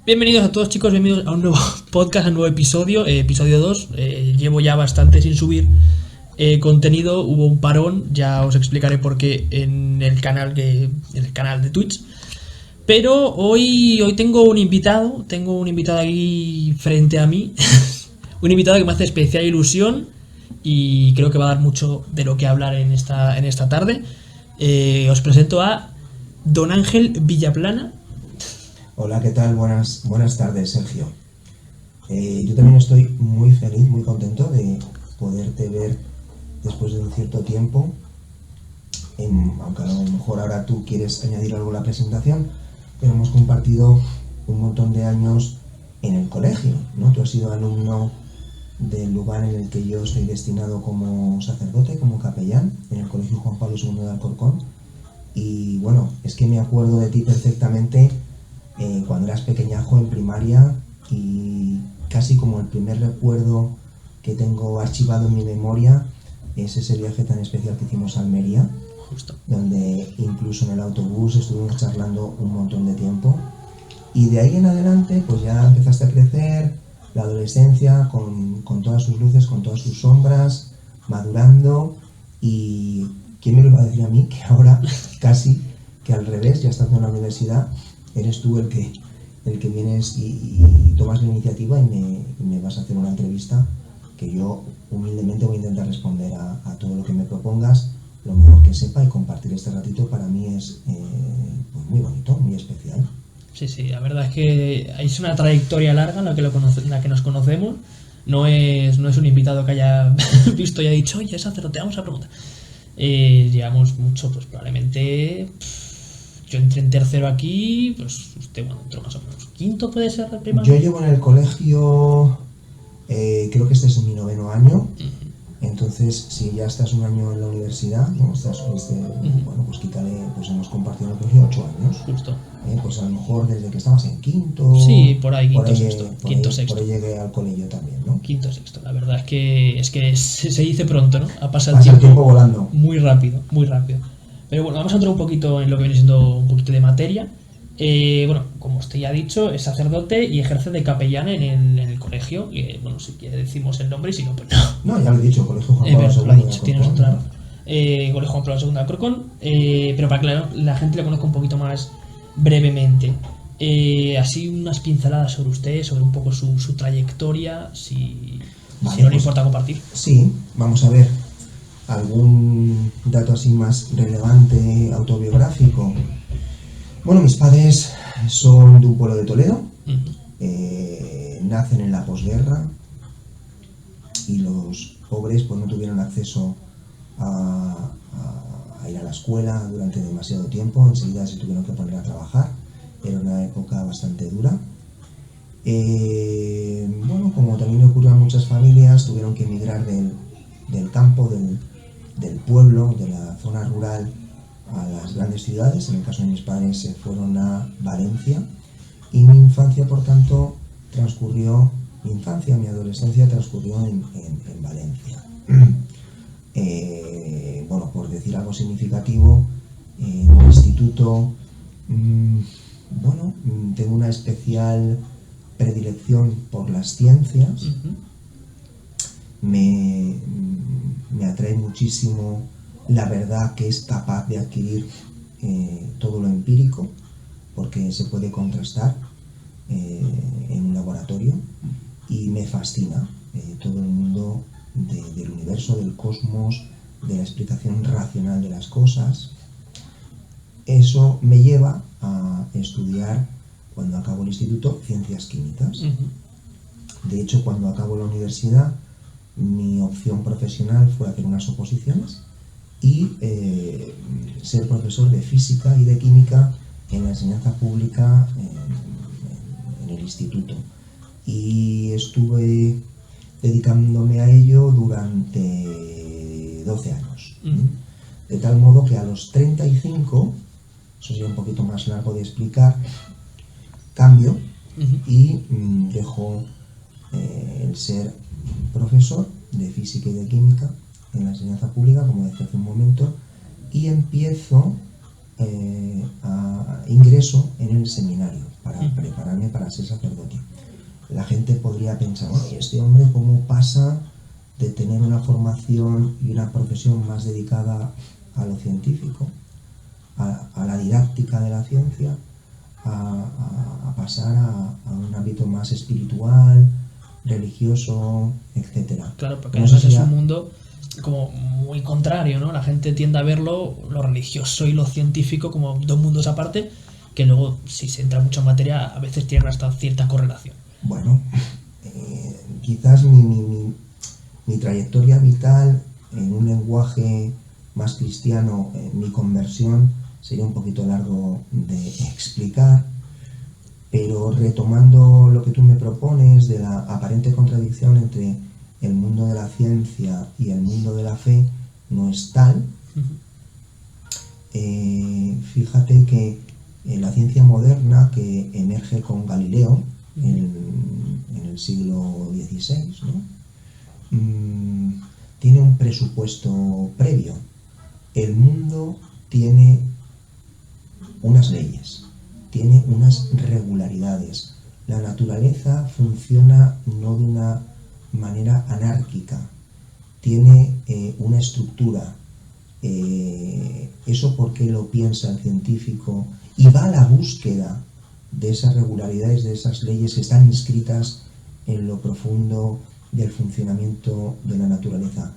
Bienvenidos a todos, chicos, bienvenidos a un nuevo podcast, a un nuevo episodio, episodio 2. Llevo ya bastante sin subir contenido, hubo un parón, ya os explicaré por qué en el canal de Twitch. Pero hoy tengo un invitado aquí frente a mí, un invitado que me hace especial ilusión y creo que va a dar mucho de lo que hablar en esta tarde. Os presento a Don Ángel Villaplana. Hola, ¿qué tal? Buenas tardes, Sergio. Yo también estoy muy feliz, muy contento de poderte ver después de un cierto tiempo. Aunque a lo mejor ahora tú quieres añadir algo a la presentación, pero hemos compartido un montón de años en el colegio, ¿no? Tú has sido alumno del lugar en el que yo estoy destinado como sacerdote, como capellán, en el Colegio Juan Pablo II de Alcorcón. Y bueno, es que me acuerdo de ti perfectamente cuando eras pequeñajo en primaria, y casi como el primer recuerdo que tengo archivado en mi memoria es ese viaje tan especial que hicimos a Almería, Justo. donde incluso en el autobús estuvimos charlando un montón de tiempo, y de ahí en adelante pues ya empezaste a crecer, la adolescencia con todas sus luces, con todas sus sombras, madurando. Y ¿quién me lo iba a decir a mí que ahora casi que al revés, ya estando en la universidad, eres tú el que vienes y tomas la iniciativa y me vas a hacer una entrevista que yo humildemente voy a intentar responder a todo lo que me propongas, lo mejor que sepa, y compartir este ratito para mí es pues muy bonito, muy especial. Sí, la verdad es que es una trayectoria larga en la que nos conocemos. No es un invitado que haya visto y haya dicho, oye, sacerdote, vamos a preguntar. Llevamos mucho, pues probablemente... Yo entré en tercero aquí, pues usted cuando entró más o menos. ¿Quinto puede ser el primario? Yo llevo en el colegio, creo que este es mi 9º año. Entonces, si ya estás un año en la universidad, ¿no? Bueno, pues quítale, pues hemos compartido en el colegio 8 años. Justo. Pues a lo mejor desde que estabas en quinto. Sí, por ahí, sexto. Por ahí llegué al colegio también, ¿no? Quinto, sexto. La verdad es que se dice pronto, ¿no? Pasa el tiempo volando. Muy rápido, muy rápido. Pero bueno, vamos a entrar un poquito en lo que viene siendo un poquito de materia. Bueno, como usted ya ha dicho, es sacerdote y ejerce de capellán en el colegio. Bueno, si quiere decimos el nombre y si no, pues no. No, ya lo he dicho, Colegio Juan Pablo II. Lo ha dicho, tienes otra razón. Colegio Juan Pablo II de Alcorcón. Pero para que la gente lo conozca un poquito más brevemente. Así unas pinceladas sobre usted, sobre un poco su trayectoria, si no le importa compartir. Sí, vamos a ver. ¿Algún dato así más relevante, autobiográfico? Bueno, mis padres son de un pueblo de Toledo. Nacen en la posguerra y los pobres pues no tuvieron acceso a ir a la escuela durante demasiado tiempo. Enseguida se tuvieron que poner a trabajar. Era una época bastante dura. Bueno, como también ocurrió a muchas familias, tuvieron que emigrar del campo, del pueblo, de la zona rural, a las grandes ciudades. En el caso de mis padres se fueron a Valencia, y mi infancia, por tanto, mi adolescencia transcurrió en Valencia. Bueno, por decir algo significativo, en el instituto, bueno, tengo una especial predilección por las ciencias. Me atrae muchísimo la verdad que es capaz de adquirir todo lo empírico, porque se puede contrastar en un laboratorio, y me fascina todo el mundo del universo, del cosmos, de la explicación racional de las cosas. Eso me lleva a estudiar, cuando acabo el instituto, ciencias químicas. De hecho, cuando acabo la universidad, mi opción profesional fue hacer unas oposiciones y ser profesor de física y de química en la enseñanza pública en el instituto. Y estuve dedicándome a ello durante 12 años. De tal modo que a los 35, eso sería un poquito más largo de explicar, cambio y dejo el ser profesor de física y de química en la enseñanza pública, como decía hace un momento, y ingreso en el seminario. para prepararme para ser sacerdote. La gente podría pensar, oye, este hombre cómo pasa de tener una formación y una profesión más dedicada a lo científico, a la didáctica de la ciencia, a pasar a un ámbito más espiritual, religioso, etcétera. Claro, porque además es un mundo como muy contrario, ¿no? La gente tiende a verlo, lo religioso y lo científico, como dos mundos aparte, que luego, si se entra mucho en materia, a veces tienen hasta cierta correlación. Bueno, quizás mi trayectoria vital en un lenguaje más cristiano, mi conversión, sería un poquito largo de explicar, pero retomando lo que tú me propones de la aparente contradicción entre el mundo de la ciencia y el mundo de la fe, no es tal. Fíjate que la ciencia moderna que emerge con Galileo en el siglo XVI, ¿no? Tiene un presupuesto previo. El mundo tiene unas leyes, tiene unas regularidades. La naturaleza funciona no de una manera anárquica, tiene una estructura. Eso porque lo piensa el científico y va a la búsqueda de esas regularidades, de esas leyes que están inscritas en lo profundo del funcionamiento de la naturaleza.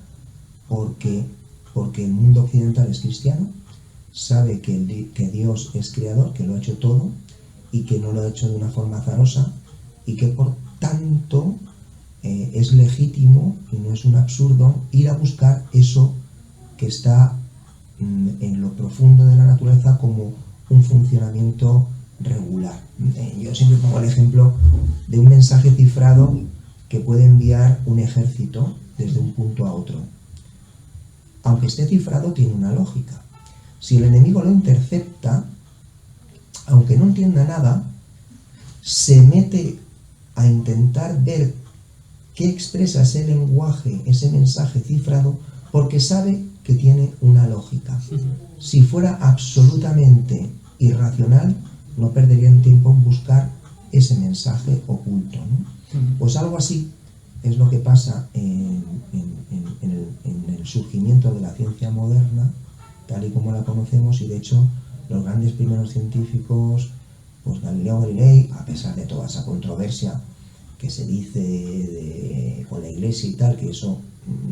Porque el mundo occidental es cristiano, sabe que Dios es creador, que lo ha hecho todo y que no lo ha hecho de una forma azarosa y que por tanto es legítimo y no es un absurdo ir a buscar eso que está en lo profundo de la naturaleza como un funcionamiento regular. Yo siempre pongo el ejemplo de un mensaje cifrado que puede enviar un ejército desde un punto a otro. Aunque esté cifrado, tiene una lógica. Si el enemigo lo intercepta, aunque no entienda nada, se mete a intentar ver qué expresa ese lenguaje, ese mensaje cifrado, porque sabe que tiene una lógica. Si fuera absolutamente irracional, no perderían tiempo en buscar ese mensaje oculto, ¿no? Pues algo así es lo que pasa en el surgimiento de la ciencia moderna, tal y como la conocemos, y de hecho los grandes primeros científicos, pues Galileo Galilei, a pesar de toda esa controversia que se dice con la Iglesia y tal, que eso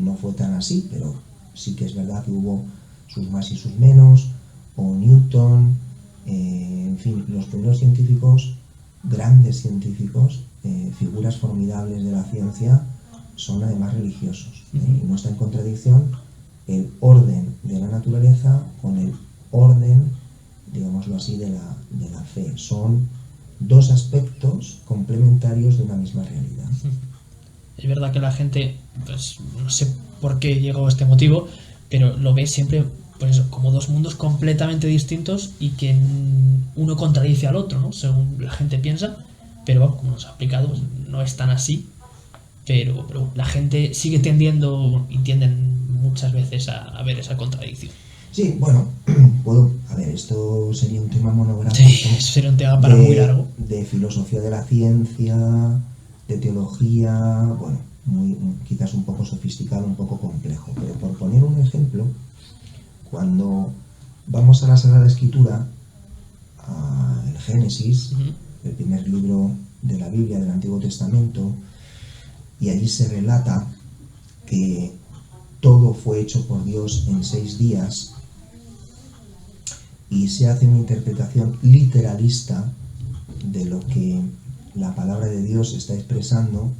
no fue tan así, pero sí que es verdad que hubo sus más y sus menos, o Newton, en fin, los primeros científicos, grandes científicos, figuras formidables de la ciencia, son además religiosos. Y no está en contradicción el orden de la naturaleza con el orden, digámoslo así, de la fe. Son dos aspectos complementarios de una misma realidad. Es verdad que la gente, pues no sé por qué llegó a este motivo, pero lo ve siempre pues eso, como dos mundos completamente distintos y que uno contradice al otro, ¿no? Según la gente piensa, pero como nos ha explicado, pues, no es tan así, pero la gente sigue tendiendo y tienden muchas veces a ver esa contradicción. Sí, bueno, esto sería un tema monográfico. Sí, eso sería un tema para muy largo. De filosofía de la ciencia, de teología, bueno, quizás un poco sofisticado, un poco complejo. Pero por poner un ejemplo, cuando vamos a la Sagrada Escritura, al Génesis, el primer libro de la Biblia, del Antiguo Testamento, y allí se relata que todo fue hecho por Dios en 6 días, y se hace una interpretación literalista de lo que la palabra de Dios está expresando.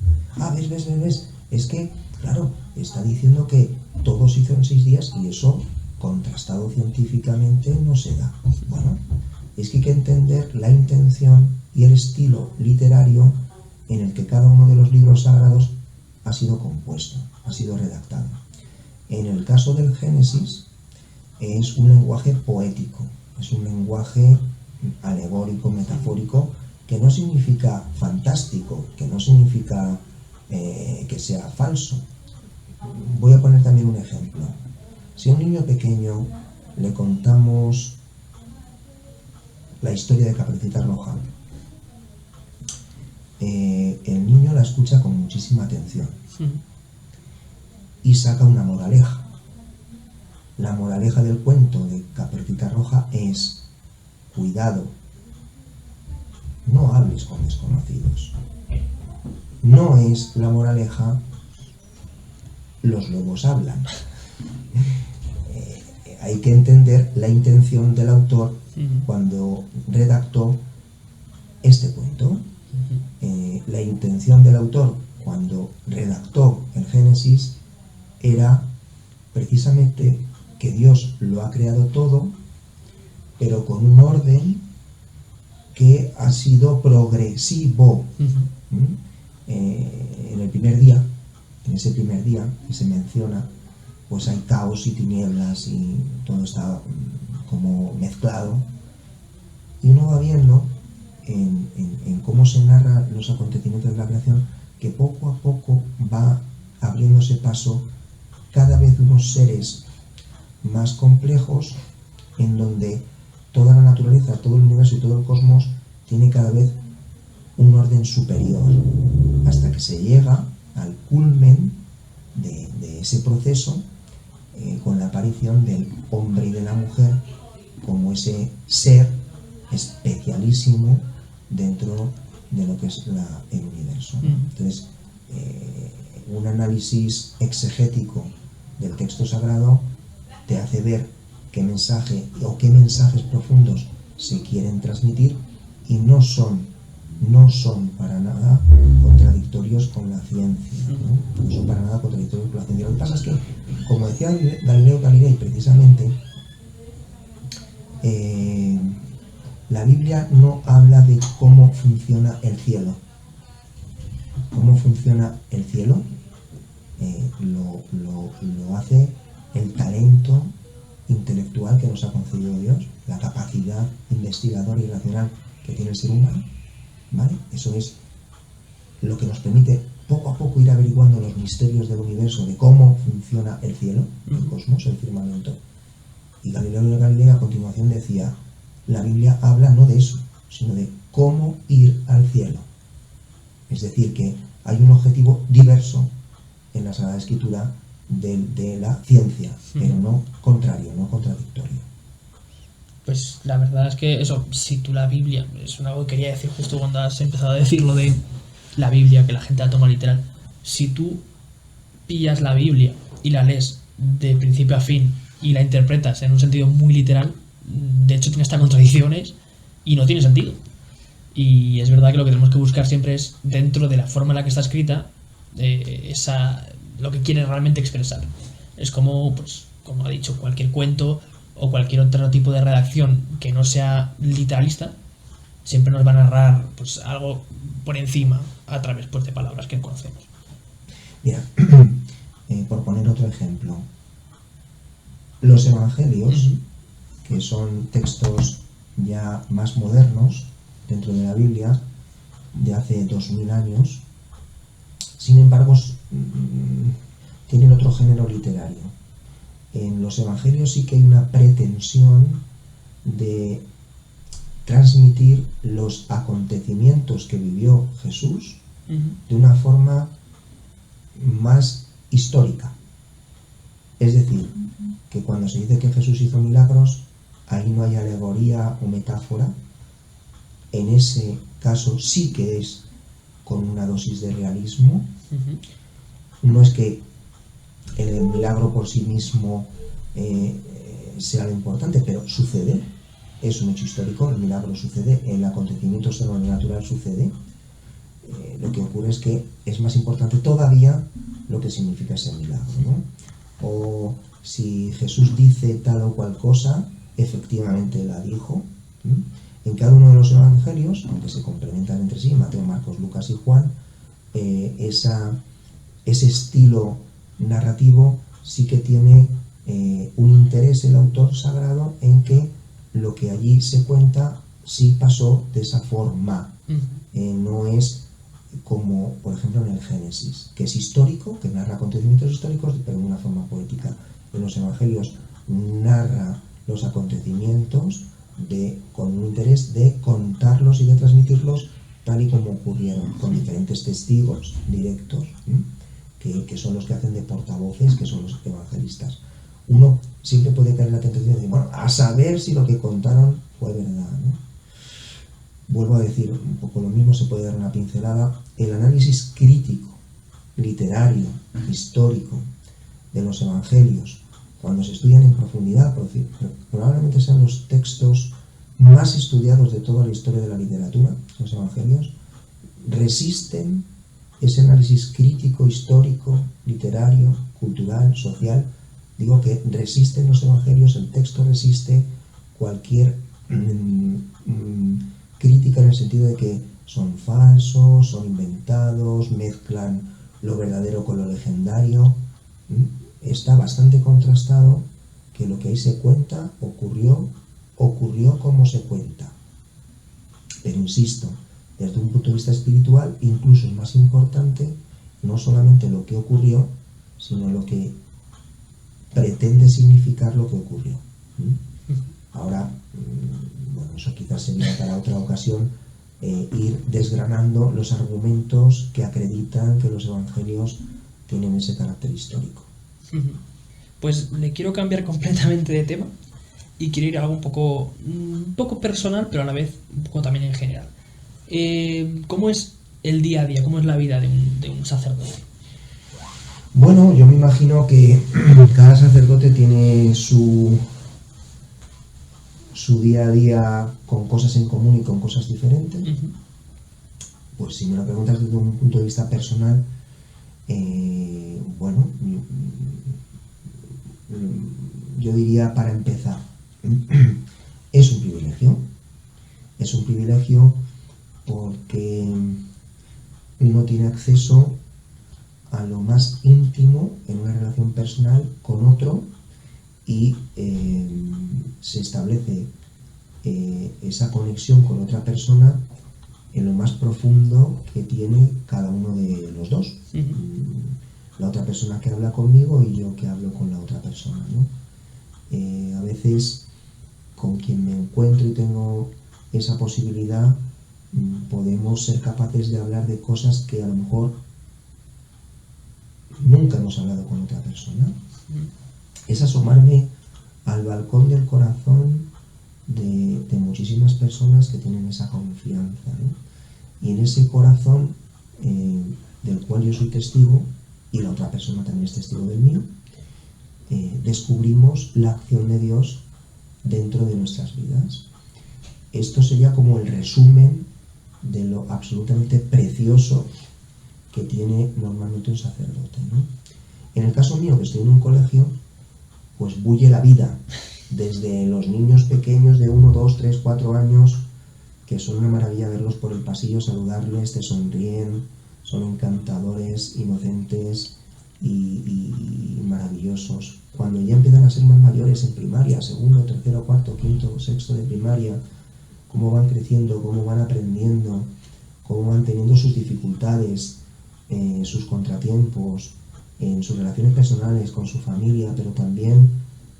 ¿Ves? Es que, claro, está diciendo que todo se hizo en 6 días y eso, contrastado científicamente, no se da. Bueno, es que hay que entender la intención y el estilo literario en el que cada uno de los libros sagrados ha sido compuesto, ha sido redactado. En el caso del Génesis, es un lenguaje poético, es un lenguaje alegórico, metafórico, que no significa fantástico, que no significa que sea falso. Voy a poner también un ejemplo. Si a un niño pequeño le contamos la historia de Caperucita Roja, el niño la escucha con muchísima atención y saca una moraleja. La moraleja del cuento de Caperucita Roja es: cuidado, no hables con desconocidos. No es la moraleja: los lobos hablan. Hay que entender la intención del autor cuando redactó este cuento. La intención del autor cuando redactó el Génesis era precisamente que Dios lo ha creado todo, pero con un orden que ha sido progresivo. En el primer día, en ese primer día que se menciona, pues hay caos y tinieblas y todo está como mezclado, y uno va viendo en cómo se narran los acontecimientos de la creación que poco a poco va abriéndose paso cada vez unos seres más complejos, en donde toda la naturaleza, todo el universo y todo el cosmos tiene cada vez un orden superior, hasta que se llega al culmen de ese proceso con la aparición del hombre y de la mujer como ese ser especialísimo dentro de lo que es el universo. Entonces, un análisis exegético del texto sagrado te hace ver qué mensaje o qué mensajes profundos se quieren transmitir, y no son para nada contradictorios con la ciencia, no son para nada contradictorios con la ciencia. Lo que pasa es que, como decía Galileo Galilei precisamente, la Biblia no habla de cómo funciona el cielo. Cómo funciona el cielo lo hace el talento intelectual que nos ha concedido Dios, la capacidad investigadora y racional que tiene el ser humano, ¿vale? Eso es lo que nos permite poco a poco ir averiguando los misterios del universo, de cómo funciona el cielo, el cosmos, el firmamento. Y Galileo Galilei a continuación decía: la Biblia habla no de eso, sino de cómo ir al cielo. Es decir, que hay un objetivo diverso en la Sagrada Escritura de la ciencia, pero no contrario, no contradictorio. Pues la verdad es que eso, si tú la Biblia, es algo que quería decir justo cuando has empezado a decir lo de la Biblia, que la gente la toma literal. Si tú pillas la Biblia y la lees de principio a fin y la interpretas en un sentido muy literal, de hecho tiene hasta contradicciones y no tiene sentido. Y es verdad que lo que tenemos que buscar siempre es, dentro de la forma en la que está escrita, lo que quiere realmente expresar. Es como, pues, como ha dicho, cualquier cuento o cualquier otro tipo de redacción que no sea literalista, siempre nos va a narrar pues algo por encima a través pues, de palabras que conocemos. Mira, por poner otro ejemplo, los evangelios, que son textos ya más modernos dentro de la Biblia, de hace 2000 años, sin embargo, tienen otro género literario. En los evangelios sí que hay una pretensión de transmitir los acontecimientos que vivió Jesús de una forma más histórica. Es decir, que cuando se dice que Jesús hizo milagros, ahí no hay alegoría o metáfora. En ese caso sí que es con una dosis de realismo. No es que el milagro por sí mismo sea lo importante, pero sucede, es un hecho histórico, el milagro sucede, el acontecimiento sobrenatural sucede. Lo que ocurre es que es más importante todavía lo que significa ese milagro, ¿no? O si Jesús dice tal o cual cosa, efectivamente la dijo. En cada uno de los evangelios, aunque se complementan entre sí, Mateo, Marcos, Lucas y Juan, ese estilo narrativo sí que tiene un interés el autor sagrado en que lo que allí se cuenta sí pasó de esa forma. No es como, por ejemplo, en el Génesis, que es histórico, que narra acontecimientos históricos, pero de una forma poética. En los evangelios narra los acontecimientos con un interés de contarlos y de transmitirlos tal y como ocurrieron, con diferentes testigos directos, que son los que hacen de portavoces, que son los evangelistas. Uno siempre puede caer en la tentación de decir, bueno, a saber si lo que contaron fue verdad, ¿no? Vuelvo a decir un poco lo mismo, se puede dar una pincelada. El análisis crítico, literario, histórico de los evangelios, cuando se estudian en profundidad, probablemente sean los textos más estudiados de toda la historia de la literatura, los evangelios, resisten ese análisis crítico, histórico, literario, cultural, social. Digo que resisten los evangelios, el texto resiste cualquier crítica, en el sentido de que son falsos, son inventados, mezclan lo verdadero con lo legendario. Está bastante contrastado que lo que ahí se cuenta ocurrió como se cuenta. Pero insisto, desde un punto de vista espiritual, incluso es más importante no solamente lo que ocurrió, sino lo que pretende significar lo que ocurrió. Ahora, bueno, eso quizás sería para otra ocasión, ir desgranando los argumentos que acreditan que los evangelios tienen ese carácter histórico. Pues le quiero cambiar completamente de tema y quiero ir a algo un poco personal, pero a la vez un poco también en general. ¿Cómo es el día a día? ¿Cómo es la vida de un sacerdote? Bueno, yo me imagino que cada sacerdote tiene su día a día con cosas en común y con cosas diferentes. Pues si me lo preguntas desde un punto de vista personal, bueno, yo diría, para empezar, es un privilegio. Es un privilegio porque uno tiene acceso a lo más íntimo en una relación personal con otro, y se establece esa conexión con otra persona en lo más profundo que tiene cada uno de los dos. La otra persona que habla conmigo y yo que hablo con la otra persona, ¿no? A veces con quien me encuentro y tengo esa posibilidad, podemos ser capaces de hablar de cosas que a lo mejor nunca hemos hablado con otra persona. Es asomarme al balcón del corazón de muchísimas personas que tienen esa confianza, ¿no? Y en ese corazón, del cual yo soy testigo y la otra persona también es testigo del mío, descubrimos la acción de Dios dentro de nuestras vidas. Esto sería como el resumen de lo absolutamente precioso que tiene normalmente un sacerdote, ¿no? En el caso mío, que estoy en un colegio, pues bulle la vida, desde los niños pequeños de 1, 2, 3, 4 años, que son una maravilla verlos por el pasillo, saludarles, te sonríen, son encantadores, inocentes y maravillosos. Cuando ya empiezan a ser más mayores en primaria, segundo, tercero, cuarto, quinto, sexto de primaria, cómo van creciendo, cómo van aprendiendo, cómo van teniendo sus dificultades, sus contratiempos, en sus relaciones personales con su familia, pero también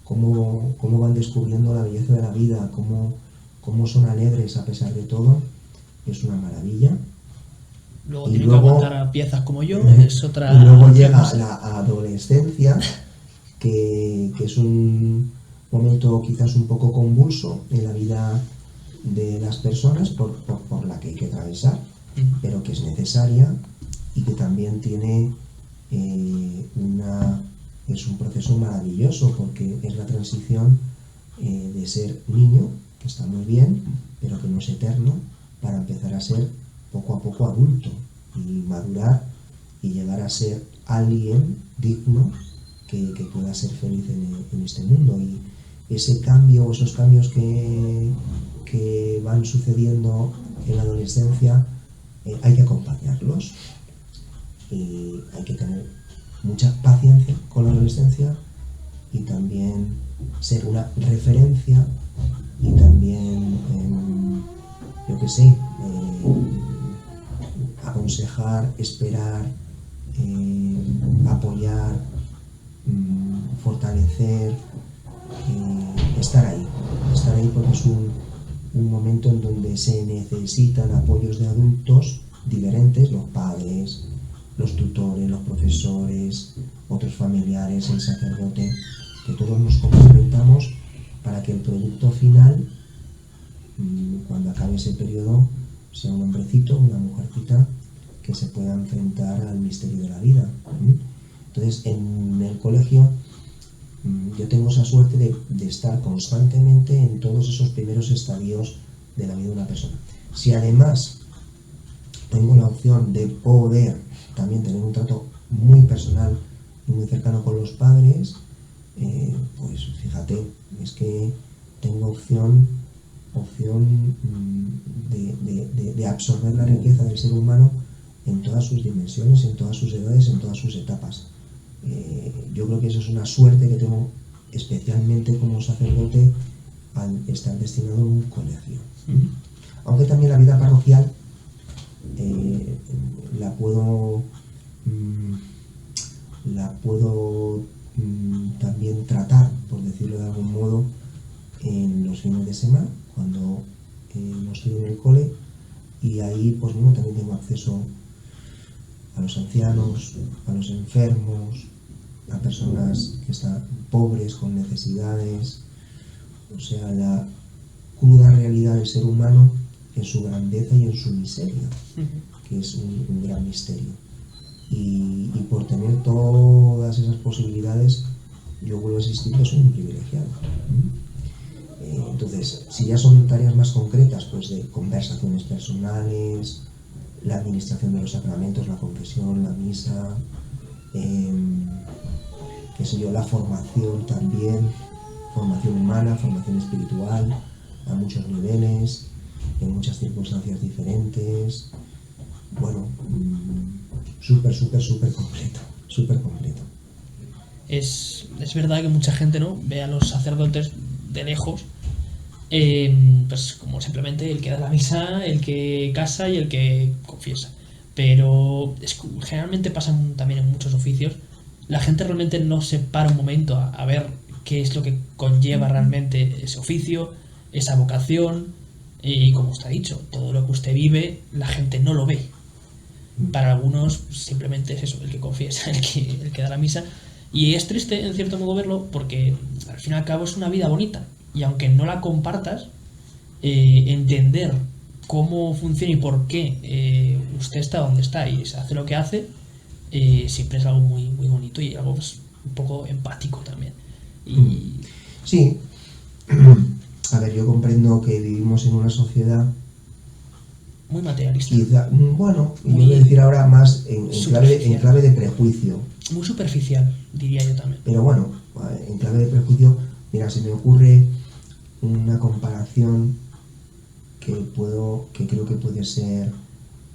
cómo van descubriendo la belleza de la vida, cómo son alegres a pesar de todo. Es una maravilla. Luego tienen que aguantar a piezas como yo, es otra. Y luego llega la adolescencia, que es un momento quizás un poco convulso en la vida de las personas, por la que hay que atravesar, pero que es necesaria y que también tiene es un proceso maravilloso, porque es la transición de ser niño, que está muy bien, pero que no es eterno, para empezar a ser poco a poco adulto y madurar y llegar a ser alguien digno que pueda ser feliz en este mundo. Y ese cambio, esos cambios que van sucediendo en la adolescencia, hay que acompañarlos. Y hay que tener mucha paciencia con la adolescencia y también ser una referencia y también, yo qué sé, aconsejar, esperar, apoyar, fortalecer, estar ahí porque es un momento en donde se necesitan apoyos de adultos diferentes, los padres, los tutores, los profesores, otros familiares, el sacerdote, que todos nos complementamos para que el producto final, cuando acabe ese periodo, sea un hombrecito, una mujercita, que se pueda enfrentar al misterio de la vida. Entonces, en el colegio yo tengo esa suerte de estar constantemente en todos esos primeros estadios de la vida de una persona. Si además tengo la opción de poder también tener un trato muy personal y muy cercano con los padres, pues fíjate, es que tengo opción de absorber la riqueza del ser humano en todas sus dimensiones, en todas sus edades, en todas sus etapas. Yo creo que eso es una suerte que tengo especialmente como sacerdote al estar destinado en un colegio. Aunque también la vida parroquial la puedo también tratar, por decirlo de algún modo, en los fines de semana, cuando no estoy en el cole, y ahí pues bueno, también tengo acceso a los ancianos, a los enfermos, a personas que están pobres, con necesidades, o sea, la cruda realidad del ser humano en su grandeza y en su miseria, que es un gran misterio. Y por tener todas esas posibilidades, yo vuelvo a insistir que soy un privilegiado. Entonces, si ya son tareas más concretas, pues de conversaciones personales, la administración de los sacramentos, la confesión, la misa, qué sé yo, la formación también, formación humana, formación espiritual, a muchos niveles, en muchas circunstancias diferentes. Bueno, súper completo, súper completo. Es verdad que mucha gente, ¿no?, ve a los sacerdotes de lejos, pues como simplemente el que da la misa, el que casa y el que confiesa. Pero generalmente pasa también en muchos oficios. La gente realmente no se para un momento a ver qué es lo que conlleva realmente ese oficio, esa vocación, y como usted ha dicho, todo lo que usted vive, la gente no lo ve. Para algunos simplemente es eso, el que confiesa, el que da la misa. Y es triste, en cierto modo, verlo, porque al fin y al cabo es una vida bonita. Y aunque no la compartas, entender cómo funciona y por qué usted está donde está y se hace lo que hace, siempre es algo muy, muy bonito y algo pues, un poco empático también. Y... Sí. A ver, yo comprendo que vivimos en una sociedad muy materialista. Quizá, bueno, yo voy a decir ahora más en clave de prejuicio. Muy superficial, diría yo también. Pero bueno, en clave de prejuicio, mira, se me ocurre una comparación que creo que puede ser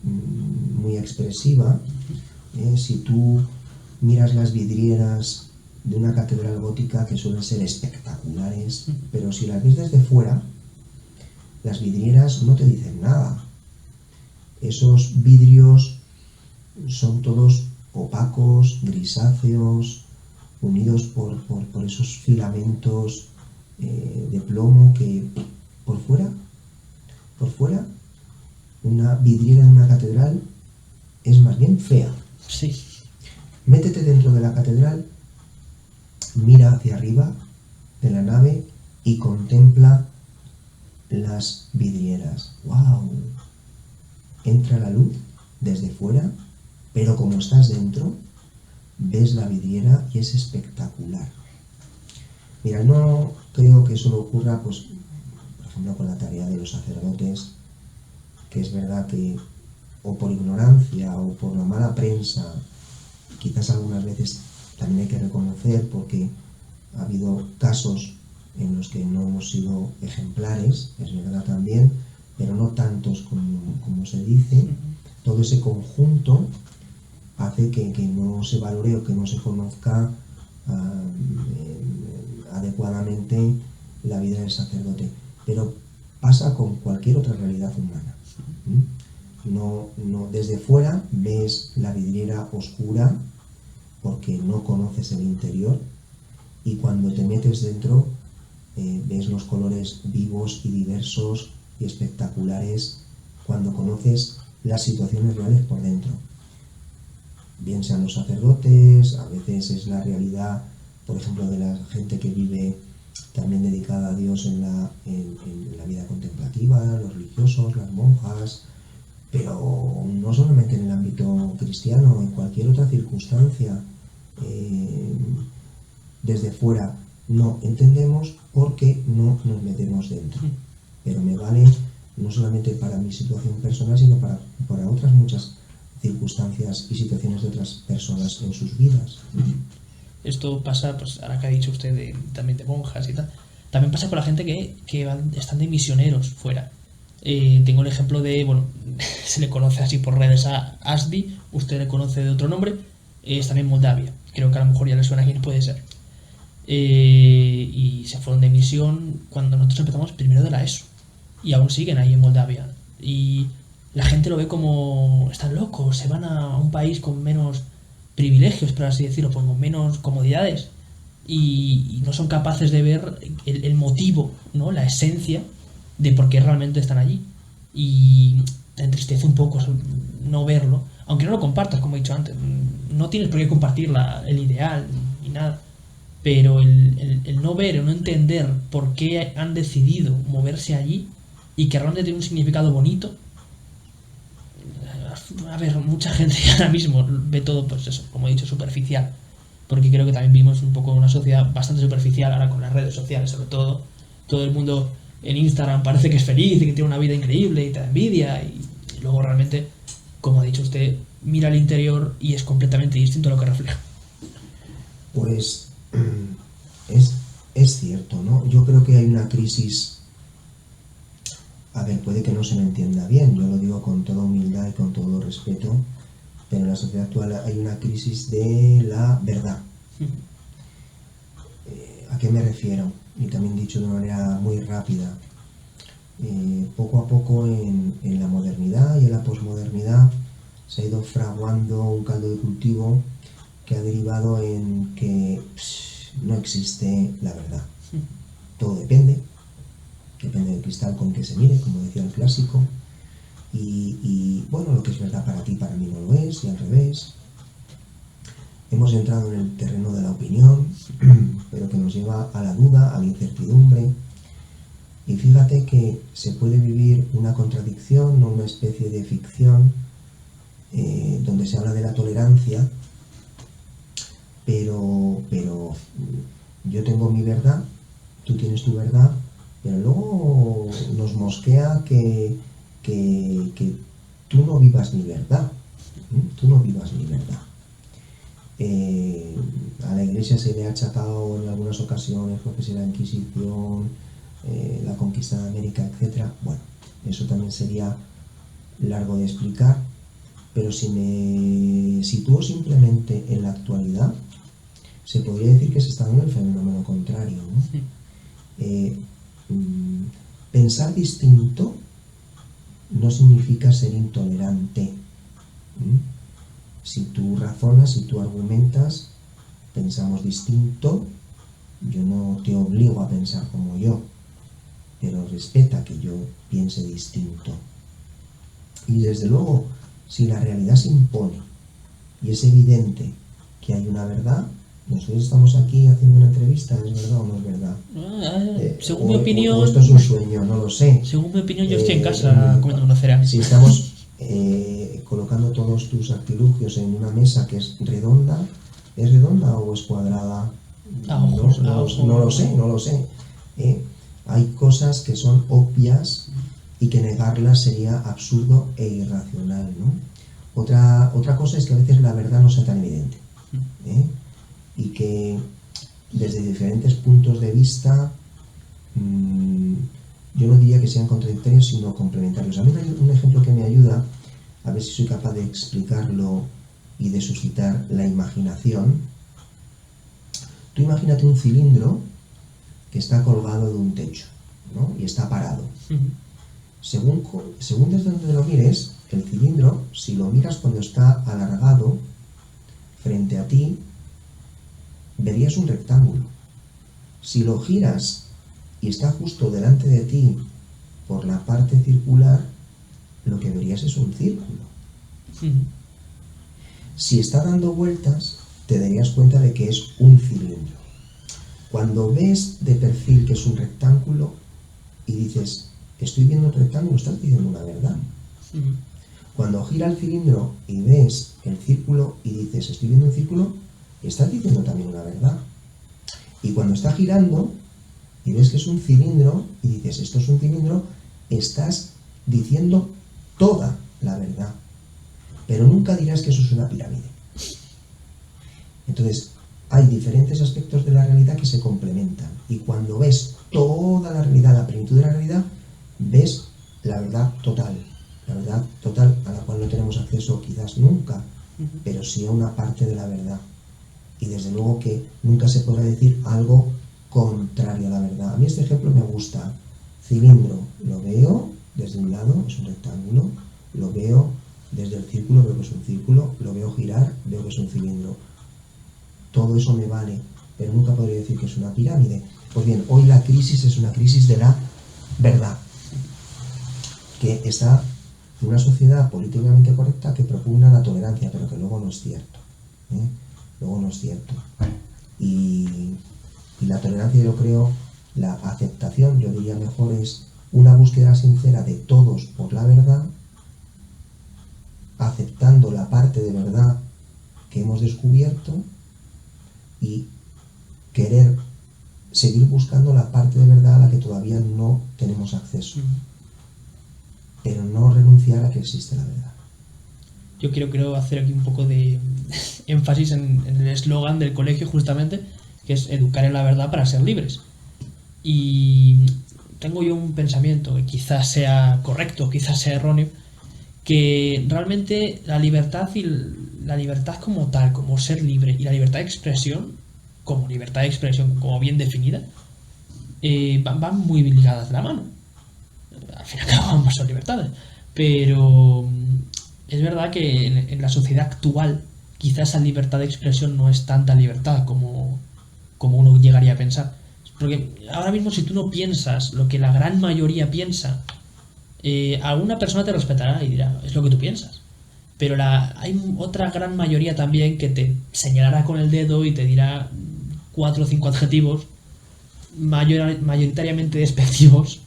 muy expresiva. Si tú miras las vidrieras de una catedral gótica, que suelen ser espectaculares, pero si las ves desde fuera, las vidrieras no te dicen nada. Esos vidrios son todos opacos, grisáceos, unidos por esos filamentos de plomo que por fuera, una vidriera de una catedral es más bien fea. Sí. Métete dentro de la catedral, mira hacia arriba de la nave y contempla las vidrieras. ¡Wow! Entra la luz desde fuera, pero como estás dentro, ves la vidriera y es espectacular. Mira, no creo que eso ocurra, pues, por ejemplo, con la tarea de los sacerdotes, que es verdad que, o por ignorancia, o por la mala prensa, quizás algunas veces también hay que reconocer, porque ha habido casos en los que no hemos sido ejemplares, es verdad también, pero no tantos como se dice. Todo ese conjunto hace que no se valore o que no se conozca adecuadamente la vida del sacerdote. Pero pasa con cualquier otra realidad humana. No, desde fuera ves la vidriera oscura porque no conoces el interior, y cuando te metes dentro ves los colores vivos y diversos y espectacular es cuando conoces las situaciones reales por dentro. Bien sean los sacerdotes, a veces es la realidad, por ejemplo, de la gente que vive también dedicada a Dios en la vida contemplativa, los religiosos, las monjas, pero no solamente en el ámbito cristiano, en cualquier otra circunstancia. Desde fuera no entendemos porque no nos metemos dentro. Pero me vale no solamente para mi situación personal, sino para otras muchas circunstancias y situaciones de otras personas en sus vidas. Esto pasa, pues ahora que ha dicho usted también de monjas y tal, también pasa con la gente que están de misioneros fuera. Tengo el ejemplo de, bueno, se le conoce así por redes a Asdi, usted le conoce de otro nombre, están en Moldavia, creo que a lo mejor ya le suena quién puede ser. Y se fueron de misión cuando nosotros empezamos primero de la ESO, y aún siguen ahí en Moldavia. Y la gente lo ve como, están locos, se van a un país con menos privilegios, por así decirlo, con menos comodidades, y no son capaces de ver el motivo, ¿no? La esencia de por qué realmente están allí. Y te entristece un poco no verlo, aunque no lo compartas, como he dicho antes. No tienes por qué compartir el ideal ni nada, pero el no ver o no entender por qué han decidido moverse allí y que realmente tiene un significado bonito. A ver, mucha gente ahora mismo ve todo, pues eso, como he dicho, superficial, porque creo que también vivimos un poco en una sociedad bastante superficial ahora con las redes sociales, sobre todo. Todo el mundo en Instagram parece que es feliz y que tiene una vida increíble y te da envidia, y luego realmente, como ha dicho usted, mira al interior y es completamente distinto a lo que refleja. Pues es cierto, ¿no? Yo creo que hay una crisis. A ver, puede que no se me entienda bien, yo lo digo con toda humildad y con todo respeto, pero en la sociedad actual hay una crisis de la verdad. ¿A qué me refiero? Y también dicho de una manera muy rápida. Poco a poco en la modernidad y en la posmodernidad se ha ido fraguando un caldo de cultivo que ha derivado en que no existe la verdad. Todo depende del cristal con que se mire, como decía el clásico, y bueno, lo que es verdad para ti, para mí no lo es, y al revés. Hemos entrado en el terreno de la opinión, pero que nos lleva a la duda, a la incertidumbre, y fíjate que se puede vivir una contradicción, una especie de ficción, donde se habla de la tolerancia, pero yo tengo mi verdad, tú tienes tu verdad, pero luego nos mosquea que tú no vivas mi verdad. Tú no vivas mi verdad. A la Iglesia se le ha achacado en algunas ocasiones, porque si la Inquisición, la conquista de América, etc. Bueno, eso también sería largo de explicar, pero si me sitúo simplemente en la actualidad, se podría decir que se está dando el fenómeno contrario, ¿no? Pensar distinto no significa ser intolerante. Si tú razonas, si tú argumentas, pensamos distinto, yo no te obligo a pensar como yo, pero respeta que yo piense distinto. Y desde luego, si la realidad se impone y es evidente que hay una verdad, nosotros estamos aquí haciendo una entrevista, ¿es verdad o no es verdad? Según mi opinión... O esto es un sueño, no lo sé. Según mi opinión, yo estoy en casa comiendo una cereal. Si estamos colocando todos tus artilugios en una mesa que es redonda, ¿es redonda o es cuadrada? No lo sé. Hay cosas que son obvias y que negarlas sería absurdo e irracional, ¿no? Otra cosa es que a veces la verdad no sea tan evidente, y que desde diferentes puntos de vista, yo no diría que sean contradictorios, sino complementarios. A mí hay un ejemplo que me ayuda, a ver si soy capaz de explicarlo y de suscitar la imaginación. Tú imagínate un cilindro que está colgado de un techo, ¿no? Y está parado. Según desde donde lo mires, el cilindro, si lo miras cuando está alargado frente a ti, verías un rectángulo. Si lo giras y está justo delante de ti, por la parte circular, lo que verías es un círculo. Si está dando vueltas, te darías cuenta de que es un cilindro. Cuando ves de perfil que es un rectángulo y dices, estoy viendo un rectángulo, estás diciendo una verdad. Cuando gira el cilindro y ves el círculo y dices, estoy viendo un círculo, estás diciendo también una verdad. Y cuando está girando y ves que es un cilindro y dices, esto es un cilindro, estás diciendo toda la verdad. Pero nunca dirás que eso es una pirámide. Entonces, hay diferentes aspectos de la realidad que se complementan. Y cuando ves toda la realidad, la plenitud de la realidad, ves la verdad total. La verdad total a la cual no tenemos acceso quizás nunca, pero sí a una parte de la verdad. Y desde luego que nunca se podrá decir algo contrario a la verdad. A mí este ejemplo me gusta. Cilindro, lo veo desde un lado, es un rectángulo, lo veo desde el círculo, veo que es un círculo, lo veo girar, veo que es un cilindro. Todo eso me vale, pero nunca podría decir que es una pirámide. Pues bien, hoy la crisis es una crisis de la verdad, que está en una sociedad políticamente correcta que propugna la tolerancia, pero que luego no es cierto. Luego no es cierto. Y la tolerancia, yo creo, la aceptación, yo diría mejor, es una búsqueda sincera de todos por la verdad, aceptando la parte de verdad que hemos descubierto y querer seguir buscando la parte de verdad a la que todavía no tenemos acceso, pero no renunciar a que existe la verdad. Yo quiero hacer aquí un poco de énfasis en el eslogan del colegio, justamente, que es educar en la verdad para ser libres. Y tengo yo un pensamiento que quizás sea correcto, quizás sea erróneo, que realmente la libertad como tal, como ser libre, y la libertad de expresión, como bien definida, van muy ligadas de la mano. Al fin y al cabo ambas son libertades. Pero es verdad que en la sociedad actual quizás esa libertad de expresión no es tanta libertad como uno llegaría a pensar. Porque ahora mismo si tú no piensas lo que la gran mayoría piensa, alguna persona te respetará y dirá, es lo que tú piensas. Pero hay otra gran mayoría también que te señalará con el dedo y te dirá 4 o 5 adjetivos mayoritariamente despectivos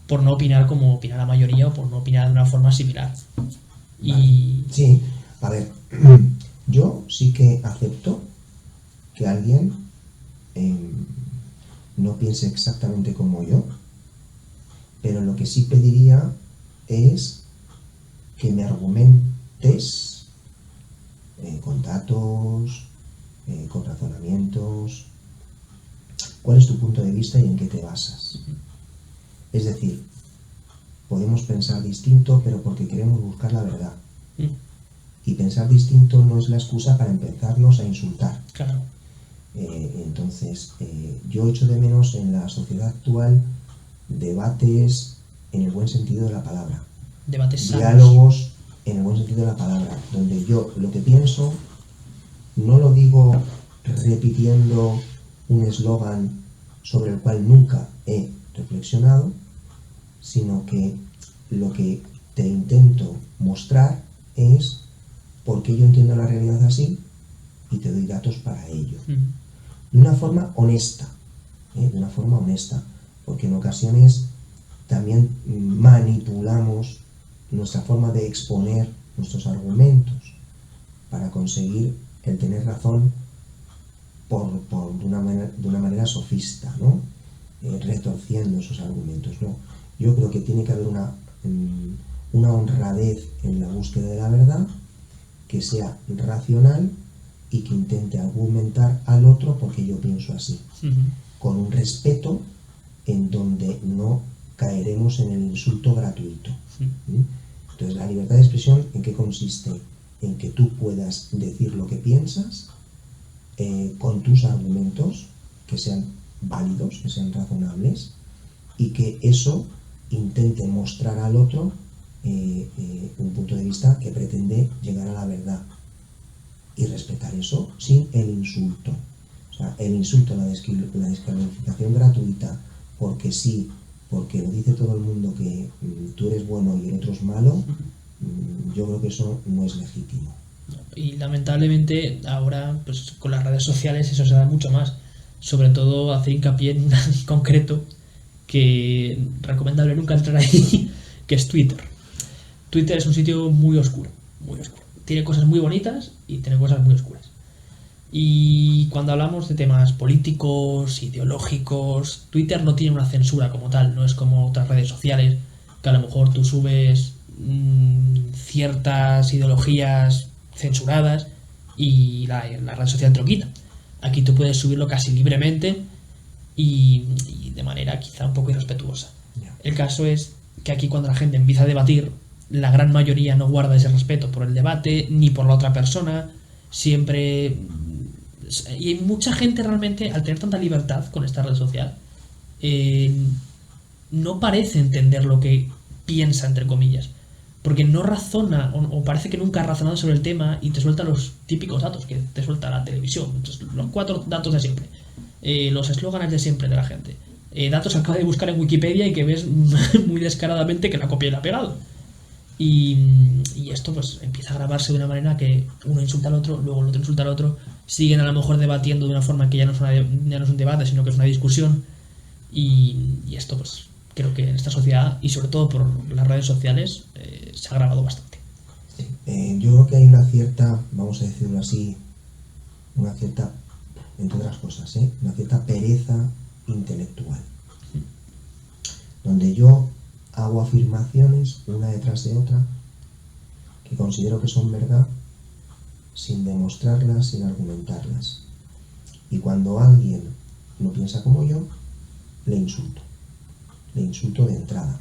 por no opinar como opina la mayoría o por no opinar de una forma similar. Vale. Sí, a ver, yo sí que acepto que alguien no piense exactamente como yo, pero lo que sí pediría es que me argumentes con datos, con razonamientos, cuál es tu punto de vista y en qué te basas. Es decir, podemos pensar distinto, pero porque queremos buscar la verdad. Y pensar distinto no es la excusa para empezarnos a insultar. Claro. Entonces, yo echo de menos en la sociedad actual debates en el buen sentido de la palabra. Debates sanos. Diálogos en el buen sentido de la palabra, donde yo lo que pienso no lo digo repitiendo un eslogan sobre el cual nunca he reflexionado, sino que lo que te intento mostrar es por qué yo entiendo la realidad así y te doy datos para ello. De una forma honesta, porque en ocasiones también manipulamos nuestra forma de exponer nuestros argumentos para conseguir el tener razón de una manera sofista, ¿no? Retorciendo esos argumentos, ¿no? Yo creo que tiene que haber una honradez en la búsqueda de la verdad, que sea racional y que intente argumentar al otro porque yo pienso así, con un respeto en donde no caeremos en el insulto gratuito. Entonces, la libertad de expresión, ¿en qué consiste? En que tú puedas decir lo que piensas con tus argumentos, que sean válidos, que sean razonables, y que eso intente mostrar al otro un punto de vista que pretende llegar a la verdad, y respetar eso sin el insulto. O sea, el insulto, la descalificación gratuita, porque sí, porque lo dice todo el mundo que tú eres bueno y el otro es malo, yo creo que eso no es legítimo. Y lamentablemente ahora, pues con las redes sociales eso se da mucho más. Sobre todo hacer hincapié en una en concreto que recomendable nunca entrar ahí, que es Twitter. Twitter es un sitio muy oscuro, muy oscuro. Tiene cosas muy bonitas y tiene cosas muy oscuras. Y cuando hablamos de temas políticos, ideológicos, Twitter no tiene una censura como tal, no es como otras redes sociales, que a lo mejor tú subes ciertas ideologías censuradas y la red social te lo quita. Aquí tú puedes subirlo casi libremente y de manera quizá un poco irrespetuosa. El caso es que aquí cuando la gente empieza a debatir, la gran mayoría no guarda ese respeto por el debate ni por la otra persona, siempre... Y hay mucha gente realmente, al tener tanta libertad con esta red social, no parece entender lo que piensa, entre comillas, porque no razona o parece que nunca ha razonado sobre el tema y te suelta los típicos datos que te suelta la televisión. Entonces, los 4 datos de siempre, los eslóganes de siempre de la gente, datos que acabas de buscar en Wikipedia y que ves muy descaradamente que la copia y la ha pegado. Y esto pues empieza a grabarse de una manera que uno insulta al otro, luego el otro insulta al otro, siguen a lo mejor debatiendo de una forma que ya no es un debate, sino que es una discusión. Y esto pues creo que en esta sociedad, y sobre todo por las redes sociales, se ha agravado bastante. Yo creo que hay una cierta, vamos a decirlo así, una cierta, entre otras cosas, una cierta pereza intelectual, donde yo hago afirmaciones una detrás de otra que considero que son verdad sin demostrarlas, sin argumentarlas. Y cuando alguien no piensa como yo, le insulto de entrada.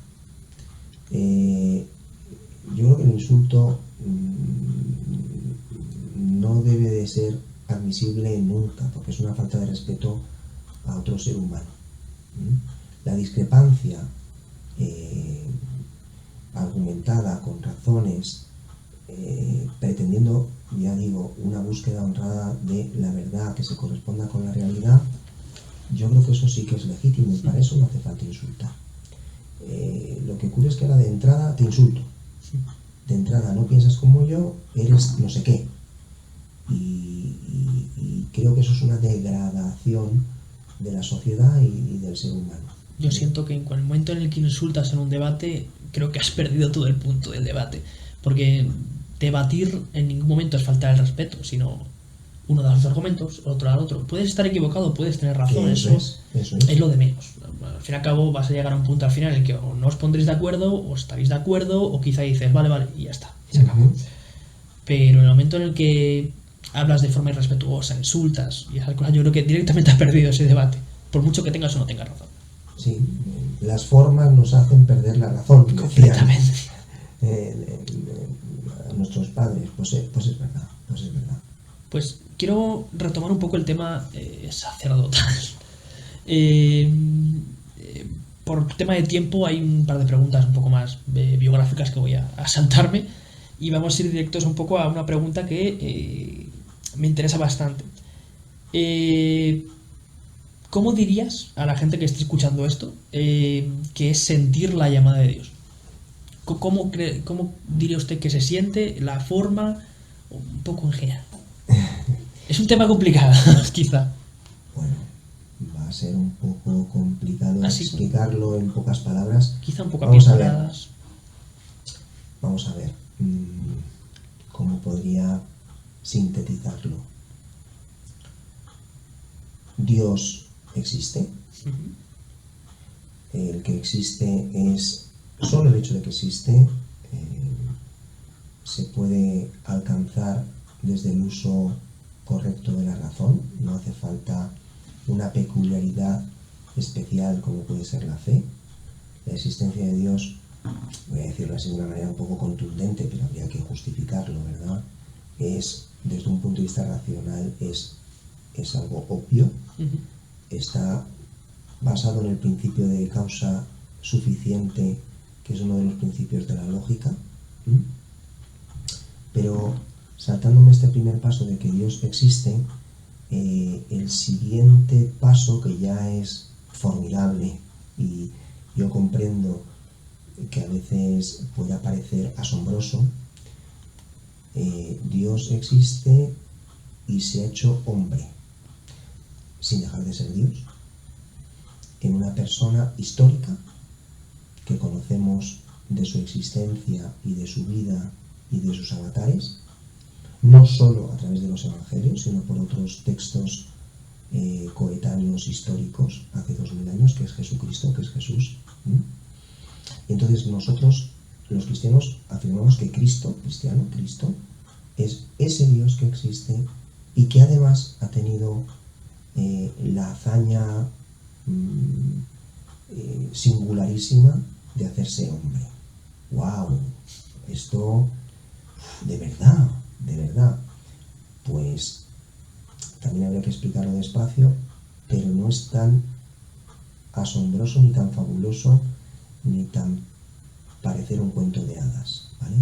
Yo creo que el insulto no debe de ser admisible nunca, porque es una falta de respeto a otro ser humano. La discrepancia argumentada con razones, pretendiendo, ya digo, una búsqueda honrada de la verdad que se corresponda con la realidad, yo creo que eso sí que es legítimo y para eso no hace falta insultar. Lo que ocurre es que ahora de entrada te insulto, de entrada no piensas como yo, eres no sé qué, y creo que eso es una degradación de la sociedad y del ser humano. Yo siento que en el momento en el que insultas en un debate, creo que has perdido todo el punto del debate. Porque debatir en ningún momento es faltar el respeto, sino uno da sus argumentos, otro da otro. Puedes estar equivocado, puedes tener razón, eso es lo de menos. Al fin y al cabo vas a llegar a un punto al final en el que o no os pondréis de acuerdo, o estaréis de acuerdo, o quizá dices, vale, y ya está, y se acabó. Pero en el momento en el que hablas de forma irrespetuosa, insultas y esas cosas, yo creo que directamente has perdido ese debate, por mucho que tengas o no tengas razón. Sí, las formas nos hacen perder la razón. Completamente. A nuestros padres, pues es verdad. Pues quiero retomar un poco el tema sacerdotal. Por tema de tiempo hay un par de preguntas un poco más biográficas que voy a saltarme y vamos a ir directos un poco a una pregunta que me interesa bastante. ¿Cómo dirías a la gente que esté escuchando esto que es sentir la llamada de Dios? ¿Cómo diría usted que se siente, la forma, un poco en general? Es un tema complicado, quizá. Bueno, va a ser un poco complicado explicarlo en pocas palabras. Quizá un poco a pinceladas. Vamos a ver cómo podría sintetizarlo. Dios existe. El que existe es solo el hecho de que existe se puede alcanzar desde el uso correcto de la razón. No hace falta una peculiaridad especial como puede ser la fe. La existencia de Dios, voy a decirlo así de una manera un poco contundente, pero habría que justificarlo, ¿verdad? Es, desde un punto de vista racional, es algo obvio. Está basado en el principio de causa suficiente, que es uno de los principios de la lógica. Pero saltándome este primer paso de que Dios existe, el siguiente paso, que ya es formidable y yo comprendo que a veces pueda parecer asombroso, Dios existe y se ha hecho hombre, sin dejar de ser Dios, en una persona histórica que conocemos de su existencia y de su vida y de sus avatares, no solo a través de los evangelios, sino por otros textos coetáneos históricos hace 2000 años, que es Jesucristo, que es Jesús. Y entonces nosotros, los cristianos, afirmamos que Cristo es ese Dios que existe y que además ha tenido la hazaña singularísima de hacerse hombre. ¡Wow! Esto, de verdad, pues también habría que explicarlo despacio, pero no es tan asombroso, ni tan fabuloso, ni tan parecer un cuento de hadas, ¿vale?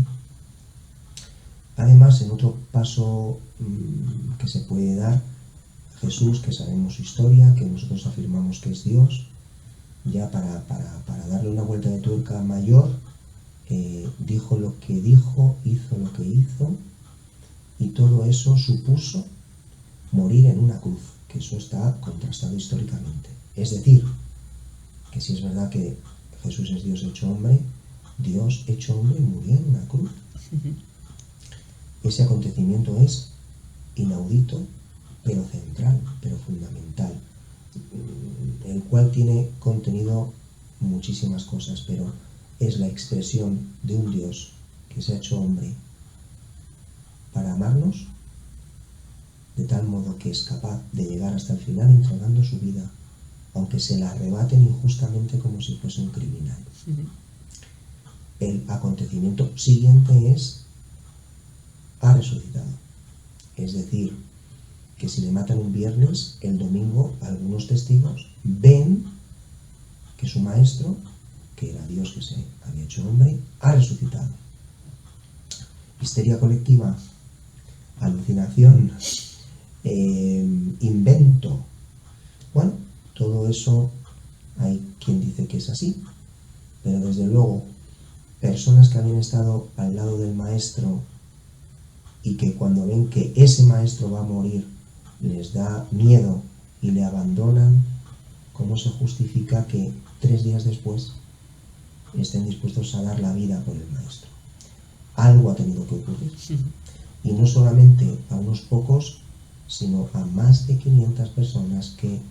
Además, en otro paso que se puede dar, Jesús, que sabemos su historia, que nosotros afirmamos que es Dios, ya para darle una vuelta de tuerca mayor, dijo lo que dijo, hizo lo que hizo, y todo eso supuso morir en una cruz, que eso está contrastado históricamente. Es decir, que si es verdad que Jesús es Dios hecho hombre, Dios hecho hombre murió en una cruz. Ese acontecimiento es inaudito, pero central, pero fundamental, el cual tiene contenido muchísimas cosas, pero es la expresión de un Dios que se ha hecho hombre para amarnos, de tal modo que es capaz de llegar hasta el final entregando su vida, aunque se la arrebaten injustamente como si fuese un criminal. El acontecimiento siguiente es: ha resucitado. Es decir, que si le matan un viernes, el domingo algunos testigos ven que su maestro, que era Dios que se había hecho hombre, ha resucitado. Histeria colectiva, alucinación, invento. Bueno, todo eso hay quien dice que es así, pero desde luego personas que habían estado al lado del maestro y que cuando ven que ese maestro va a morir les da miedo y le abandonan, ¿cómo se justifica que 3 días después estén dispuestos a dar la vida por el maestro? Algo ha tenido que ocurrir. Y no solamente a unos pocos, sino a más de 500 personas que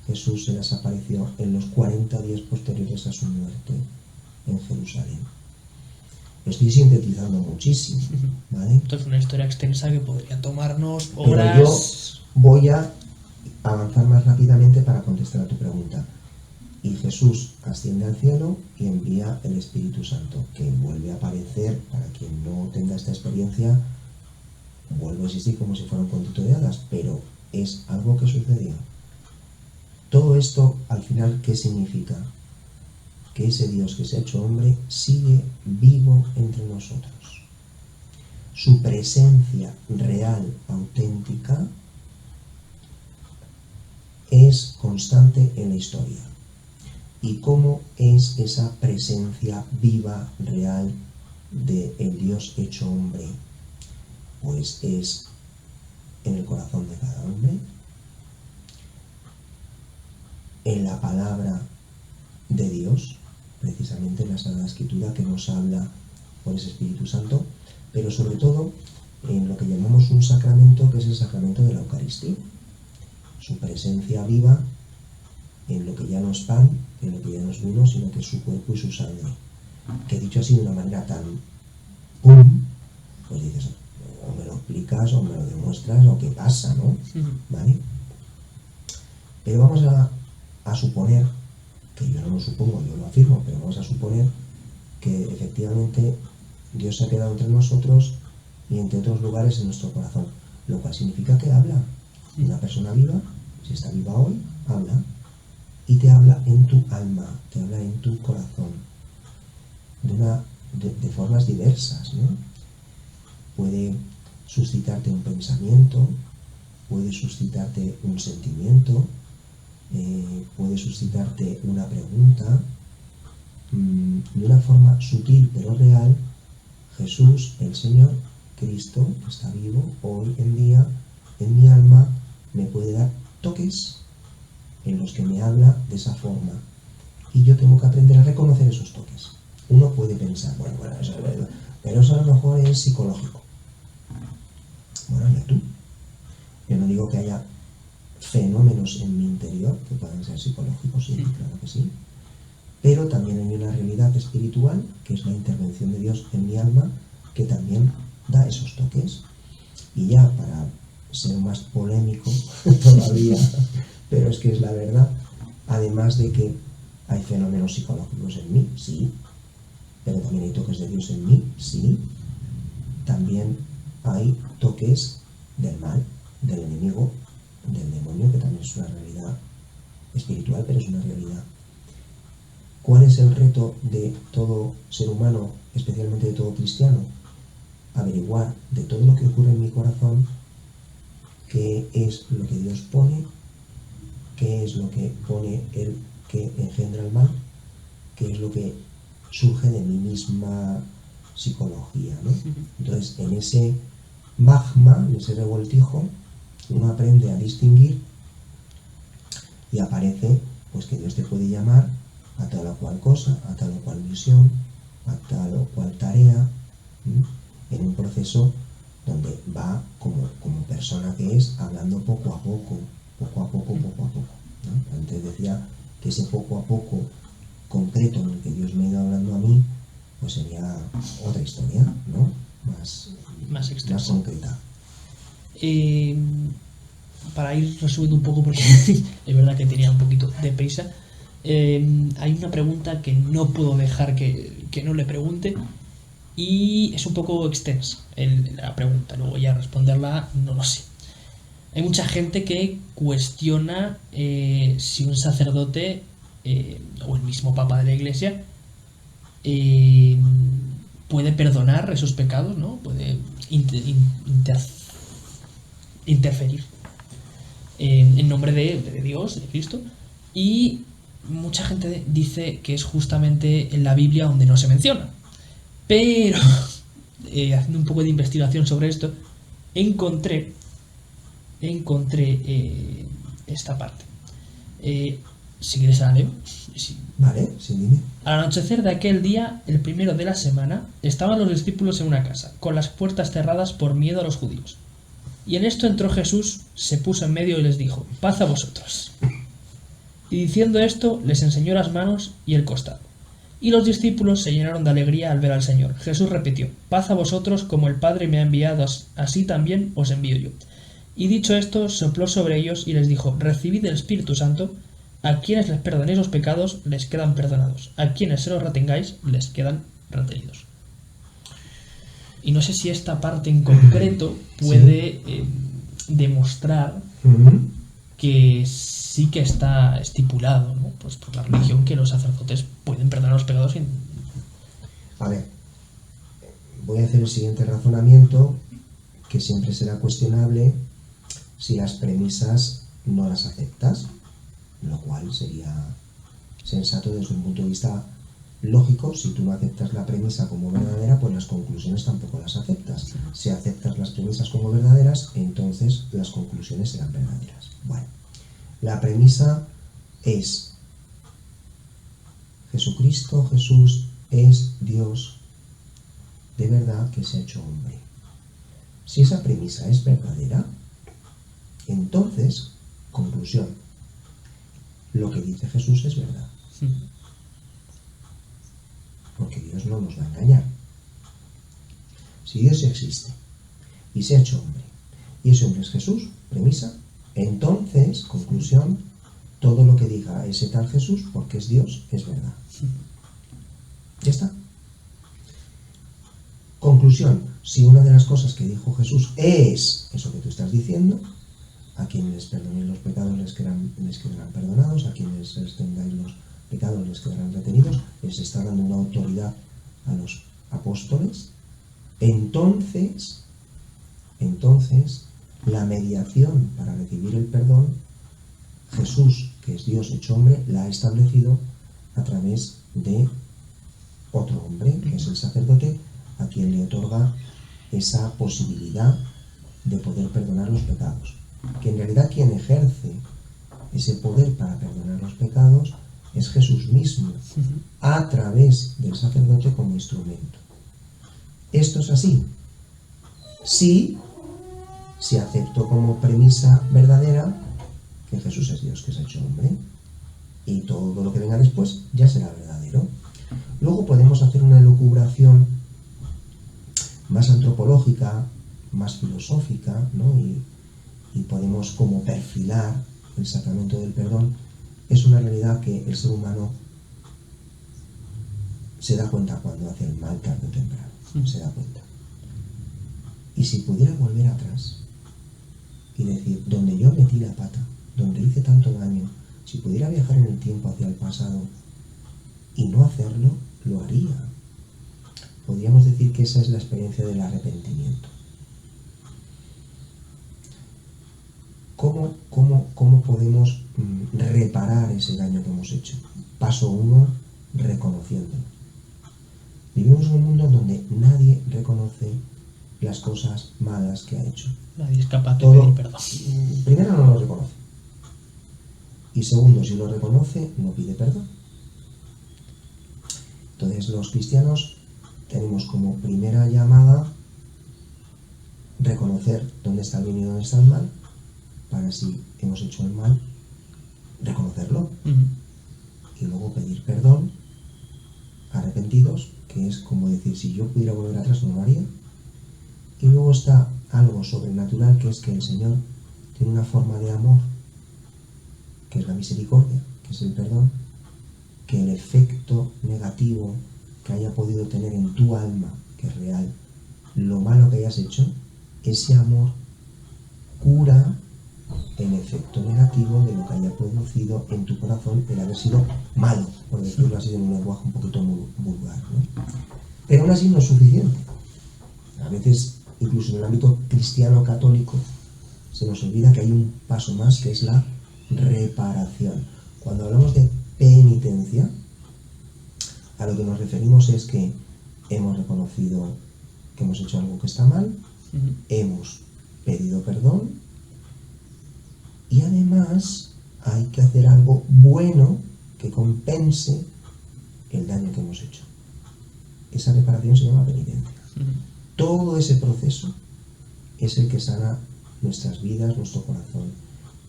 Jesús se les apareció en los 40 días posteriores a su muerte en Jerusalén. Estoy sintetizando muchísimo, ¿vale? Esto es una historia extensa que podría tomarnos Pero horas. yo voy a avanzar más rápidamente para contestar a tu pregunta. Y Jesús asciende al cielo y envía el Espíritu Santo, que vuelve a aparecer, para quien no tenga esta experiencia, vuelve a existir como si fuera un cuentito de hadas, pero es algo que sucedió. Todo esto, al final, ¿qué significa? Que ese Dios que se ha hecho hombre sigue vivo entre nosotros. Su presencia real, auténtica, es constante en la historia. ¿Y cómo es esa presencia viva, real, del Dios hecho hombre? Pues es en el corazón de cada hombre, en la palabra de Dios, precisamente en la Sagrada Escritura, que nos habla por ese Espíritu Santo, pero sobre todo en lo que llamamos un sacramento, que es el sacramento de la Eucaristía. Su presencia viva en lo que ya no es pan, en lo que ya no es vino, sino que es su cuerpo y su sangre. Que dicho así de una manera tan ¡pum!, pues dices, o me lo explicas, o me lo demuestras, o qué pasa, ¿no? ¿Vale? Pero vamos a suponer, que yo no lo supongo, yo lo afirmo, pero vamos a suponer que efectivamente Dios se ha quedado entre nosotros y entre otros lugares en nuestro corazón, lo cual significa que habla. Una persona viva, si está viva hoy, habla, y te habla en tu alma, te habla en tu corazón, de formas diversas, ¿no? Puede suscitarte un pensamiento, puede suscitarte un sentimiento, puede suscitarte una pregunta, de una forma sutil pero real, Jesús, el Señor, Cristo, que está vivo hoy en día, en mi alma, me puede dar toques en los que me habla de esa forma. Y yo tengo que aprender a reconocer esos toques. Uno puede pensar, bueno, eso es verdad, pero eso a lo mejor es psicológico. Bueno, ya tú. Yo no digo que haya fenómenos en mi interior que puedan ser psicológicos, sí, claro que sí. Pero también hay una realidad espiritual, que es la intervención de Dios en mi alma, que también da esos toques. Y ya para ser más polémico todavía, pero es que es la verdad, además de que hay fenómenos psicológicos en mí, sí, pero también hay toques de Dios en mí, sí, también hay toques del mal, del enemigo, del demonio, que también es una realidad espiritual, pero es una realidad. ¿Cuál es el reto de todo ser humano, especialmente de todo cristiano? Averiguar de todo lo que ocurre en mi corazón qué es lo que Dios pone, qué es lo que pone Él que engendra el mal, qué es lo que surge de mi misma psicología, ¿no? Entonces, en ese magma, en ese revoltijo, uno aprende a distinguir y aparece pues que Dios te puede llamar a tal o cual cosa, a tal o cual misión, a tal o cual tarea, en un proceso donde va como persona que es, hablando poco a poco, ¿no? Antes decía que ese poco a poco concreto en el que Dios me ha ido hablando a mí, pues sería otra historia, ¿no? Más concreta. Para ir resumiendo un poco, porque es verdad que tenía un poquito de prisa, hay una pregunta que no puedo dejar que no le pregunte, y es un poco extensa la pregunta, luego ya responderla no lo sé. Hay mucha gente que cuestiona si un sacerdote o el mismo papa de la iglesia puede perdonar esos pecados, ¿no? Puede interferir en nombre de Dios, de Cristo, y mucha gente dice que es justamente en la Biblia donde no se menciona. Pero haciendo un poco de investigación sobre esto, encontré esta parte. Si quieres la leo. Sí. Vale, sí, dime. Al anochecer de aquel día, el primero de la semana, estaban los discípulos en una casa, con las puertas cerradas por miedo a los judíos. Y en esto entró Jesús, se puso en medio y les dijo: paz a vosotros. Y diciendo esto, les enseñó las manos y el costado. Y los discípulos se llenaron de alegría al ver al Señor. Jesús repitió: paz a vosotros, como el Padre me ha enviado, así también os envío yo. Y dicho esto, sopló sobre ellos y les dijo: recibid el Espíritu Santo. A quienes les perdonéis los pecados, les quedan perdonados. A quienes se los retengáis, les quedan retenidos. Y no sé si esta parte en concreto puede demostrar que sí que está estipulado, ¿no? Pues por la religión, que los sacerdotes pueden perdonar los pecados sin... A ver, voy a hacer el siguiente razonamiento, que siempre será cuestionable si las premisas no las aceptas, lo cual sería sensato desde un punto de vista lógico. Si tú no aceptas la premisa como verdadera, pues las conclusiones tampoco las aceptas. Si aceptas las premisas como verdaderas, entonces las conclusiones serán verdaderas. Bueno, la premisa es: Jesucristo, Jesús, es Dios de verdad que se ha hecho hombre. Si esa premisa es verdadera, entonces, conclusión, lo que dice Jesús es verdad. Porque Dios no nos va a engañar. Si Dios existe y se ha hecho hombre, y ese hombre es Jesús, premisa, entonces, conclusión, todo lo que diga ese tal Jesús, porque es Dios, es verdad. Ya está. Conclusión: si una de las cosas que dijo Jesús es eso que tú estás diciendo, a quienes les perdonéis los pecados les quedarán perdonados, a quienes les tengáis los pecados les quedarán retenidos, les está dando una autoridad a los apóstoles, entonces la mediación para recibir el perdón, Jesús, que es Dios hecho hombre, la ha establecido a través de otro hombre, que es el sacerdote, a quien le otorga esa posibilidad de poder perdonar los pecados. Que en realidad quien ejerce ese poder para perdonar los pecados es Jesús mismo, a través del sacerdote como instrumento. Esto es así. Sí, si acepto como premisa verdadera que Jesús es Dios que se ha hecho hombre, y todo lo que venga después ya será verdadero. Luego podemos hacer una elucubración más antropológica, más filosófica, ¿no? Y podemos como perfilar el sacramento del perdón. Es una realidad que el ser humano se da cuenta cuando hace el mal tarde o temprano, se da cuenta. Y si pudiera volver atrás y decir, donde yo metí la pata, donde hice tanto daño, si pudiera viajar en el tiempo hacia el pasado y no hacerlo, lo haría. Podríamos decir que esa es la experiencia del arrepentimiento. ¿Cómo podemos reparar ese daño que hemos hecho? Paso 1, reconociéndolo. Vivimos en un mundo donde nadie reconoce las cosas malas que ha hecho. Nadie es capaz de pedir perdón. Primero, no lo reconoce. Y segundo, si lo reconoce, no pide perdón. Entonces, los cristianos tenemos como primera llamada reconocer dónde está el bien y dónde está el mal, para si hemos hecho el mal, reconocerlo. Y luego pedir perdón, arrepentidos, que es como decir, si yo pudiera volver atrás no lo haría. Y luego está algo sobrenatural, que es que el Señor tiene una forma de amor, que es la misericordia, que es el perdón, que el efecto negativo que haya podido tener en tu alma, que es real, lo malo que hayas hecho, ese amor cura el efecto negativo de lo que haya producido en tu corazón el haber sido malo, por decirlo así en un lenguaje un poquito vulgar, ¿no? Pero aún así no es suficiente. A veces, incluso en el ámbito cristiano católico, se nos olvida que hay un paso más, que es la reparación. Cuando hablamos de penitencia, a lo que nos referimos es que hemos reconocido que hemos hecho algo que está mal, hemos pedido perdón, y además hay que hacer algo bueno que compense el daño que hemos hecho. Esa reparación se llama penitencia. Todo ese proceso es el que sana nuestras vidas, nuestro corazón,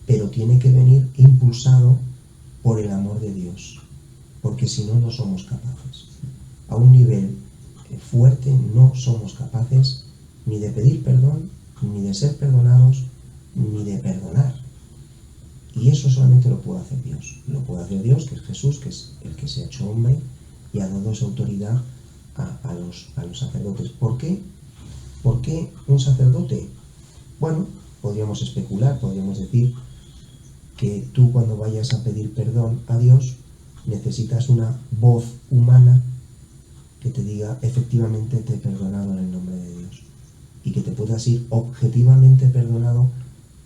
pero tiene que venir impulsado por el amor de Dios, porque si no, no somos capaces. A un nivel fuerte no somos capaces ni de pedir perdón, ni de ser perdonados, ni de perdonar. Y eso solamente lo puede hacer Dios. Lo puede hacer Dios, que es Jesús, que es el que se ha hecho hombre y ha dado esa autoridad a los sacerdotes. ¿Por qué? ¿Por qué un sacerdote? Bueno, podríamos especular, podríamos decir que tú, cuando vayas a pedir perdón a Dios, necesitas una voz humana que te diga, efectivamente te he perdonado en el nombre de Dios, y que te puedas ir objetivamente perdonado,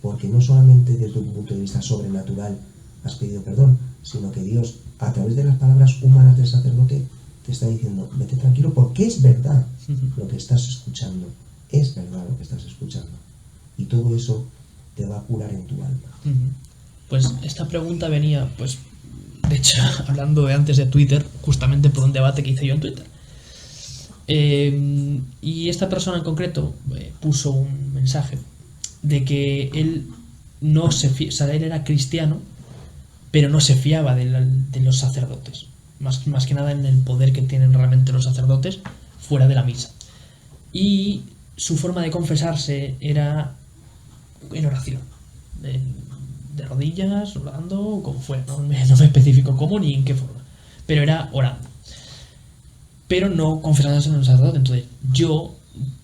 porque no solamente desde un punto de vista sobrenatural has pedido perdón, sino que Dios, a través de las palabras humanas del sacerdote, te está diciendo, vete tranquilo, porque es verdad lo que estás escuchando, es verdad lo que estás escuchando, y todo eso te va a curar en tu alma. Pues esta pregunta venía, pues, de hecho, hablando de antes de Twitter, justamente por un debate que hice yo en Twitter. Y esta persona en concreto puso un mensaje de que él no se o sea, él era cristiano, pero no se fiaba de los sacerdotes, más que nada en el poder que tienen realmente los sacerdotes fuera de la misa. Y su forma de confesarse era en oración, de rodillas, orando, como fuera, no me especifico cómo ni en qué forma, pero era orando, pero no confesándose en un sacerdote. Entonces yo,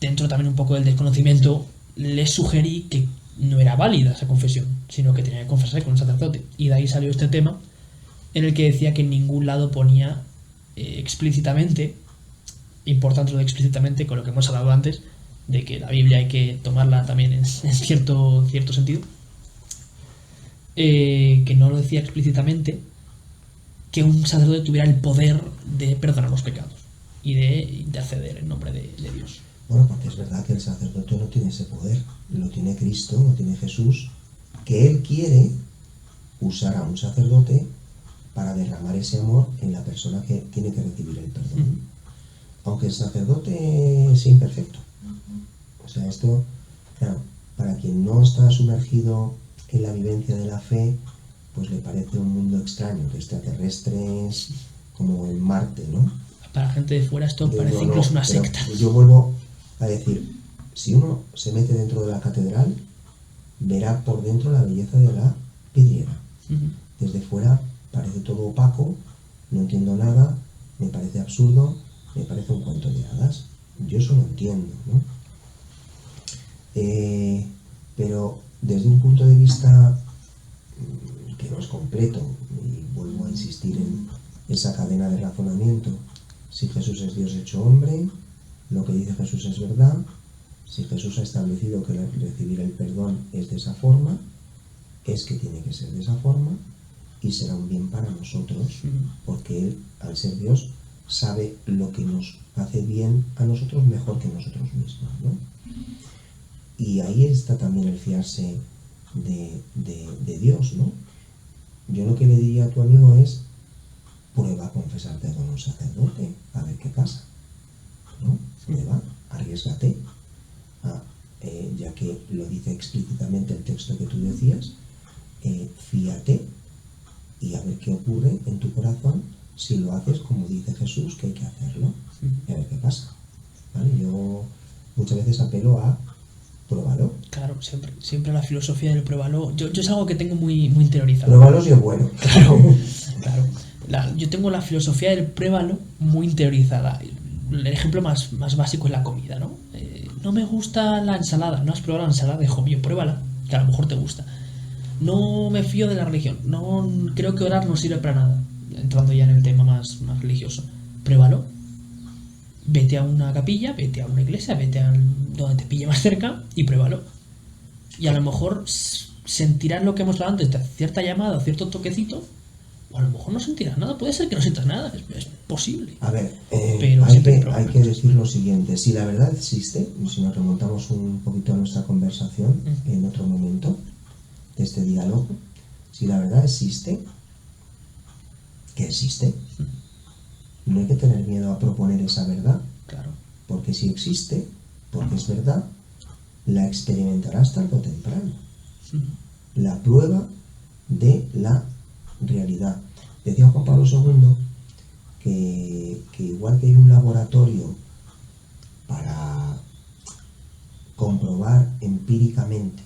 dentro también un poco del desconocimiento, le sugerí que no era válida esa confesión, sino que tenía que confesarse con un sacerdote, y de ahí salió este tema en el que decía que en ningún lado ponía explícitamente, importante lo de explícitamente con lo que hemos hablado antes, de que la Biblia hay que tomarla también en cierto sentido, que no lo decía explícitamente, que un sacerdote tuviera el poder de perdonar los pecados. y de interceder en nombre de Dios. Bueno, porque es verdad que el sacerdote no tiene ese poder, lo tiene Cristo, lo tiene Jesús, que Él quiere usar a un sacerdote para derramar ese amor en la persona que tiene que recibir el perdón. Aunque el sacerdote es imperfecto. O sea, esto, claro, para quien no está sumergido en la vivencia de la fe, pues le parece un mundo extraño, de extraterrestres, como en Marte, ¿no? Para la gente de fuera esto parece incluso una secta. Yo vuelvo a decir, si uno se mete dentro de la catedral, verá por dentro la belleza de la vidriera. Desde fuera parece todo opaco, no entiendo nada, me parece absurdo, me parece un cuento de hadas. Yo eso lo entiendo, ¿no? Pero desde un punto de vista que no es completo, y vuelvo a insistir en esa cadena de razonamiento, si Jesús es Dios hecho hombre, lo que dice Jesús es verdad. Si Jesús ha establecido que recibir el perdón es de esa forma, es que tiene que ser de esa forma y será un bien para nosotros, porque Él, al ser Dios, sabe lo que nos hace bien a nosotros mejor que nosotros mismos, ¿no? Y ahí está también el fiarse de Dios, ¿no? Yo lo que le diría a tu amigo es: prueba a confesarte con un sacerdote, a ver qué pasa, ¿no? Prueba, arriésgate, ya que lo dice explícitamente el texto que tú decías, fíate y a ver qué ocurre en tu corazón si lo haces como dice Jesús que hay que hacerlo, y a ver qué pasa, ¿vale? Yo muchas veces apelo a pruébalo. Claro, siempre la filosofía del pruébalo. Yo es algo que tengo muy interiorizado. Pruébalo si es bueno. Claro. Yo tengo la filosofía del pruébalo muy interiorizada. El ejemplo más básico es la comida, ¿no? No me gusta la ensalada. ¿No has probado la ensalada? Hijo mío, pruébala, que a lo mejor te gusta. No me fío de la religión. No creo que orar no sirve para nada. Entrando ya en el tema más religioso. Pruébalo. Vete a una capilla, vete a una iglesia, vete a donde te pille más cerca y pruébalo. Y a lo mejor sentirás lo que hemos hablado antes, de cierta llamada o cierto toquecito, o a lo mejor no sentirás nada. Puede ser que no sientas nada, es posible. A ver, pero hay que decir lo siguiente: si la verdad existe, si nos remontamos un poquito a nuestra conversación en otro momento de este diálogo, si la verdad existe, que existe, no hay que tener miedo a proponer esa verdad. Claro. Porque si existe, porque es verdad, la experimentarás tarde o temprano. La prueba de la realidad. Decía Juan Pablo II que igual que hay un laboratorio para comprobar empíricamente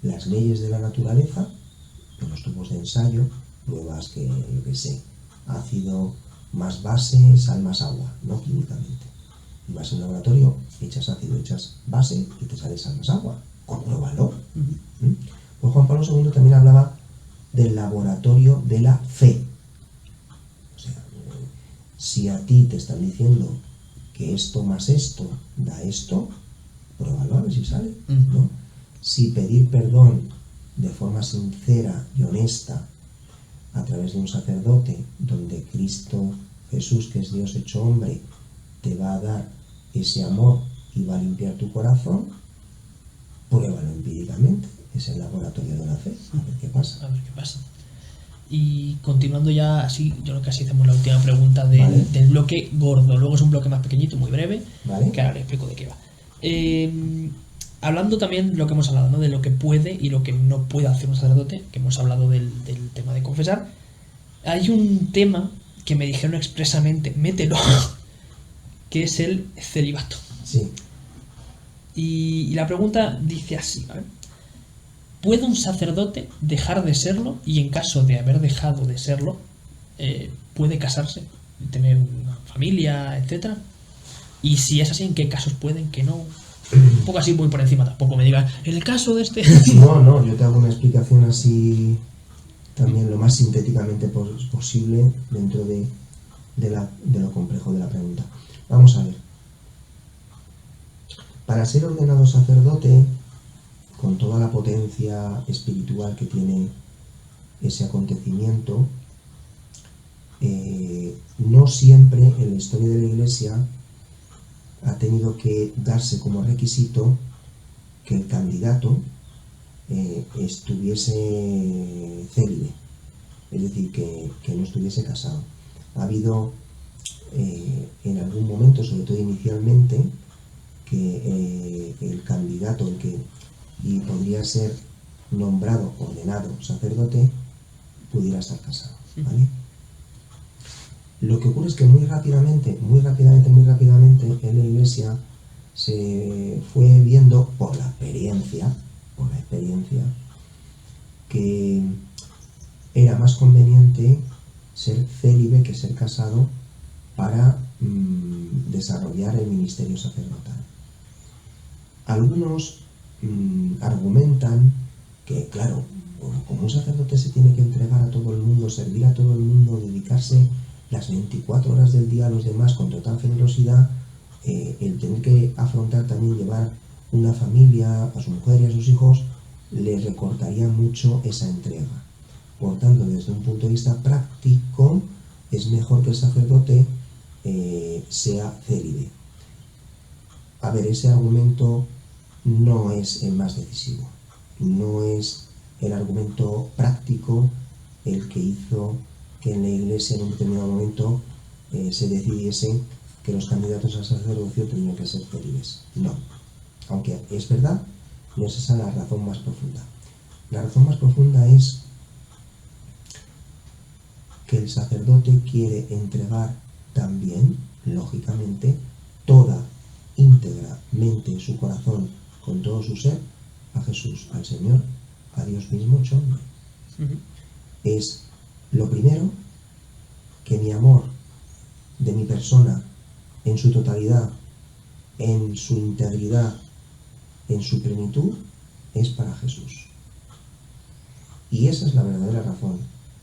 las leyes de la naturaleza, en los tubos de ensayo, pruebas que, yo qué sé, ácido más base, sal más agua, no químicamente. Y vas a un laboratorio, echas ácido, echas base y te sale sal más agua. Compruébalo. Pues Juan Pablo II también hablaba del laboratorio de la fe. O sea, si a ti te están diciendo que esto más esto da esto, pruébalo a ver si sale, ¿no? Si pedir perdón de forma sincera y honesta a través de un sacerdote, donde Cristo Jesús, que es Dios hecho hombre, te va a dar ese amor y va a limpiar tu corazón, pruébalo empíricamente. Es el laboratorio de la fe. A ver qué pasa. A ver qué pasa. Y continuando ya así, yo creo que así hacemos la última pregunta del bloque gordo. Luego es un bloque más pequeñito, muy breve, que ahora le explico de qué va. Hablando también de lo que hemos hablado, ¿no? De lo que puede y lo que no puede hacer un sacerdote, que hemos hablado del tema de confesar. Hay un tema que me dijeron expresamente, mételo, que es el celibato. Sí. Y la pregunta dice así, ¿vale? ¿Puede un sacerdote dejar de serlo y en caso de haber dejado de serlo, puede casarse, tener una familia, etcétera? Y si es así, ¿en qué casos puede, en qué no? Un poco así muy por encima, tampoco me digan, en el caso de este... No, yo te hago una explicación así también lo más sintéticamente posible dentro de lo complejo de la pregunta. Vamos a ver. Para ser ordenado sacerdote, con toda la potencia espiritual que tiene ese acontecimiento, no siempre en la historia de la Iglesia ha tenido que darse como requisito que el candidato estuviese célibe, es decir, que no estuviese casado. Ha habido en algún momento, sobre todo inicialmente, que el candidato, el que y podría ser nombrado, ordenado sacerdote, pudiera estar casado, ¿vale? Lo que ocurre es que muy rápidamente en la Iglesia se fue viendo por la experiencia, que era más conveniente ser célibe que ser casado para desarrollar el ministerio sacerdotal. Algunos argumentan que, claro, como un sacerdote se tiene que entregar a todo el mundo, servir a todo el mundo, dedicarse las 24 horas del día a los demás con total generosidad, el tener que afrontar también llevar una familia, a su mujer y a sus hijos, le recortaría mucho esa entrega. Por tanto, desde un punto de vista práctico, es mejor que el sacerdote sea célibe. A ver, ese argumento no es el más decisivo, no es el argumento práctico el que hizo que en la Iglesia en un determinado momento se decidiese que los candidatos al sacerdocio tenían que ser célibes. No, aunque es verdad, no es esa la razón más profunda. La razón más profunda es que el sacerdote quiere entregar también, lógicamente, toda íntegramente su corazón, con todo su ser, a Jesús, al Señor, a Dios mismo hecho hombre. Es lo primero, que mi amor de mi persona en su totalidad, en su integridad, en su plenitud, es para Jesús. Y esa es la verdadera razón,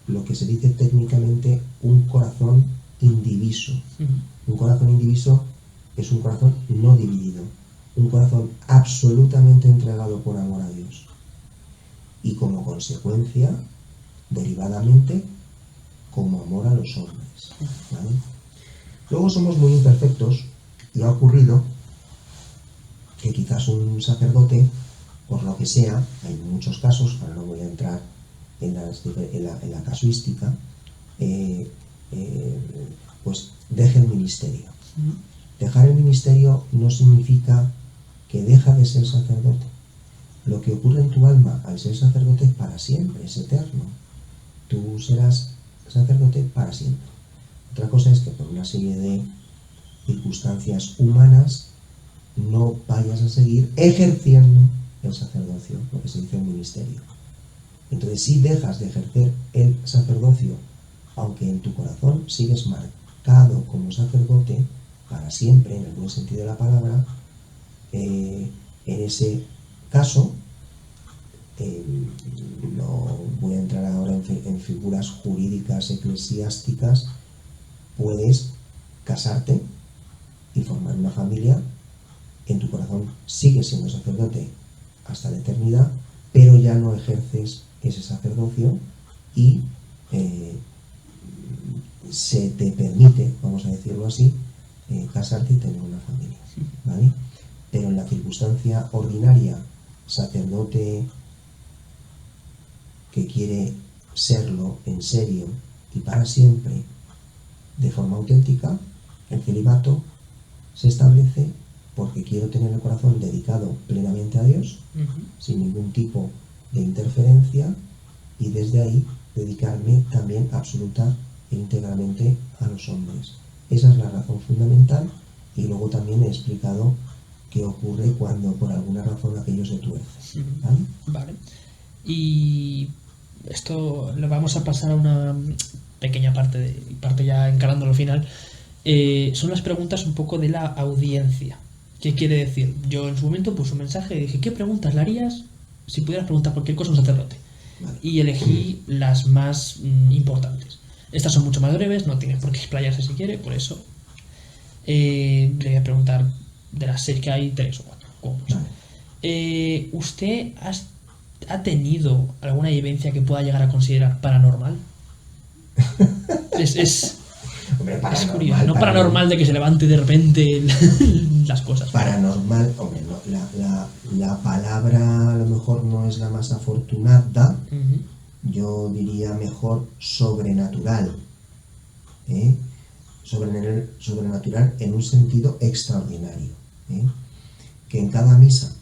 lo que se dice técnicamente un corazón indiviso. Un corazón indiviso es un corazón no dividido, un corazón absolutamente entregado por amor a Dios. Y como consecuencia, derivadamente, como amor a los hombres, ¿vale? Luego somos muy imperfectos y ha ocurrido que quizás un sacerdote, por lo que sea, hay muchos casos, ahora no voy a entrar en la casuística, pues deje el ministerio. Dejar el ministerio no significa que deja de ser sacerdote. Lo que ocurre en tu alma al ser sacerdote es para siempre, es eterno. Tú serás sacerdote para siempre. Otra cosa es que por una serie de circunstancias humanas no vayas a seguir ejerciendo el sacerdocio, lo que se dice el ministerio. Entonces, si dejas de ejercer el sacerdocio, aunque en tu corazón sigues marcado como sacerdote para siempre, en el buen sentido de la palabra, en ese caso, no voy a entrar ahora en figuras jurídicas eclesiásticas, puedes casarte y formar una familia, en tu corazón sigues siendo sacerdote hasta la eternidad, pero ya no ejerces ese sacerdocio y se te permite, vamos a decirlo así, casarte y tener una familia, ¿vale? Pero en la circunstancia ordinaria, sacerdote que quiere serlo en serio y para siempre, de forma auténtica, el celibato se establece porque quiero tener el corazón dedicado plenamente a Dios, sin ningún tipo de interferencia, y desde ahí dedicarme también absoluta e íntegramente a los hombres. Esa es la razón fundamental, y luego también he explicado qué ocurre cuando por alguna razón aquello se tuerce. ¿Vale? Vale. Y esto lo vamos a pasar a una pequeña parte ya encarando al final. Son las preguntas un poco de la audiencia. ¿Qué quiere decir? Yo en su momento puse un mensaje y dije, ¿qué preguntas le harías si pudieras preguntar cualquier cosa a un sacerdote? Vale. Y elegí las más importantes. Estas son mucho más breves, no tienes por qué explayarse si quiere, por eso le voy a preguntar de las 6 que hay, 3 o 4. Vale. ¿Usted ha tenido alguna vivencia que pueda llegar a considerar paranormal? Hombre, Es curioso, no paranormal de que se levante de repente las cosas. Paranormal, hombre, no, la palabra a lo mejor no es la más afortunada, yo diría mejor sobrenatural, ¿eh? Sobrenatural en un sentido extraordinario, ¿eh? Que en cada misa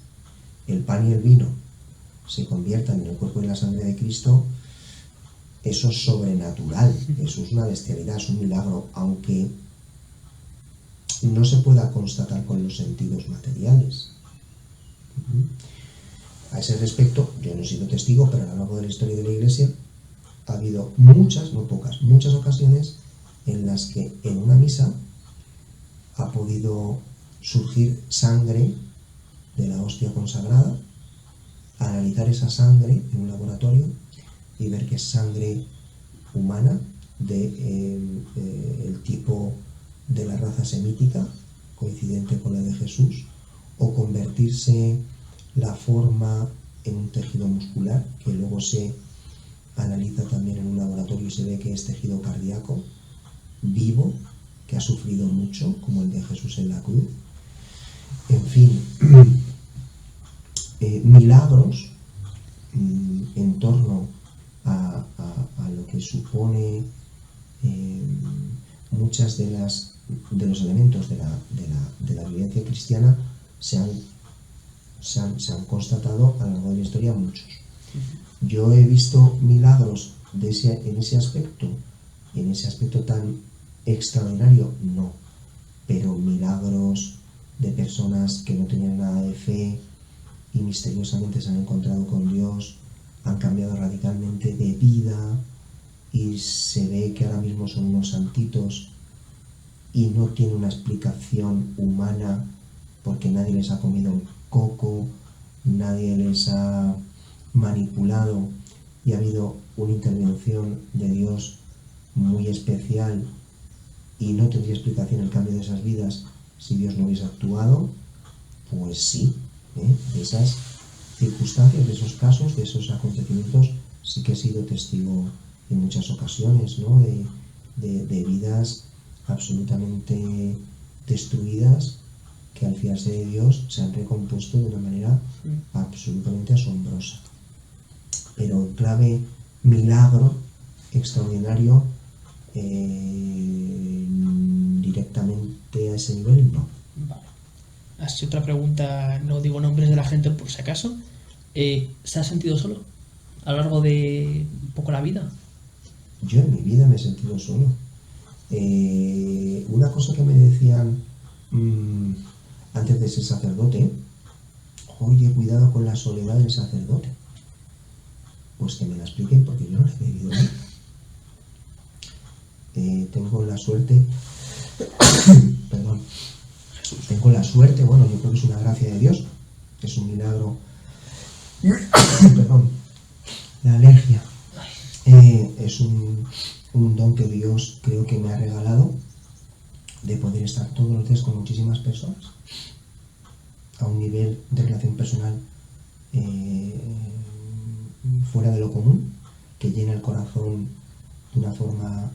el pan y el vino se conviertan en el cuerpo y la sangre de Cristo, eso es sobrenatural, eso es una bestialidad, es un milagro, aunque no se pueda constatar con los sentidos materiales. A ese respecto, yo no he sido testigo, pero a lo largo de la historia de la Iglesia ha habido muchas, no pocas, muchas ocasiones en las que en una misa ha podido surgir sangre de la hostia consagrada, analizar esa sangre en un laboratorio y ver que es sangre humana el tipo de la raza semítica, coincidente con la de Jesús, o convertirse la forma en un tejido muscular, que luego se analiza también en un laboratorio y se ve que es tejido cardíaco vivo, que ha sufrido mucho, como el de Jesús en la cruz. En fin, milagros en torno a lo que supone muchas de los elementos de la vivencia cristiana se han constatado a lo largo de la historia muchos. Yo he visto milagros en ese aspecto tan extraordinario, no, pero milagros de personas que no tenían nada de fe y misteriosamente se han encontrado con Dios, han cambiado radicalmente de vida y se ve que ahora mismo son unos santitos y no tiene una explicación humana porque nadie les ha comido el coco, nadie les ha manipulado y ha habido una intervención de Dios muy especial y no tendría explicación el cambio de esas vidas si Dios no hubiese actuado. Pues sí, de esas circunstancias, de esos casos, de esos acontecimientos sí que he sido testigo en muchas ocasiones, ¿no? de vidas absolutamente destruidas que al fiarse de Dios se han recompuesto de una manera absolutamente asombrosa. Pero en clave milagro extraordinario, directamente a ese nivel, no. Vale. Así otra pregunta, no digo nombres de la gente por si acaso. ¿Se ha sentido solo a lo largo de un poco la vida? Yo en mi vida me he sentido solo. Una cosa que me decían antes de ser sacerdote: oye, cuidado con la soledad del sacerdote. Pues que me la expliquen porque yo no la he vivido. Tengo la suerte, perdón, tengo la suerte, bueno, yo creo que es una gracia de Dios, es un milagro, perdón, la alergia, es un don que Dios creo que me ha regalado de poder estar todos los días con muchísimas personas a un nivel de relación personal fuera de lo común, que llena el corazón de una forma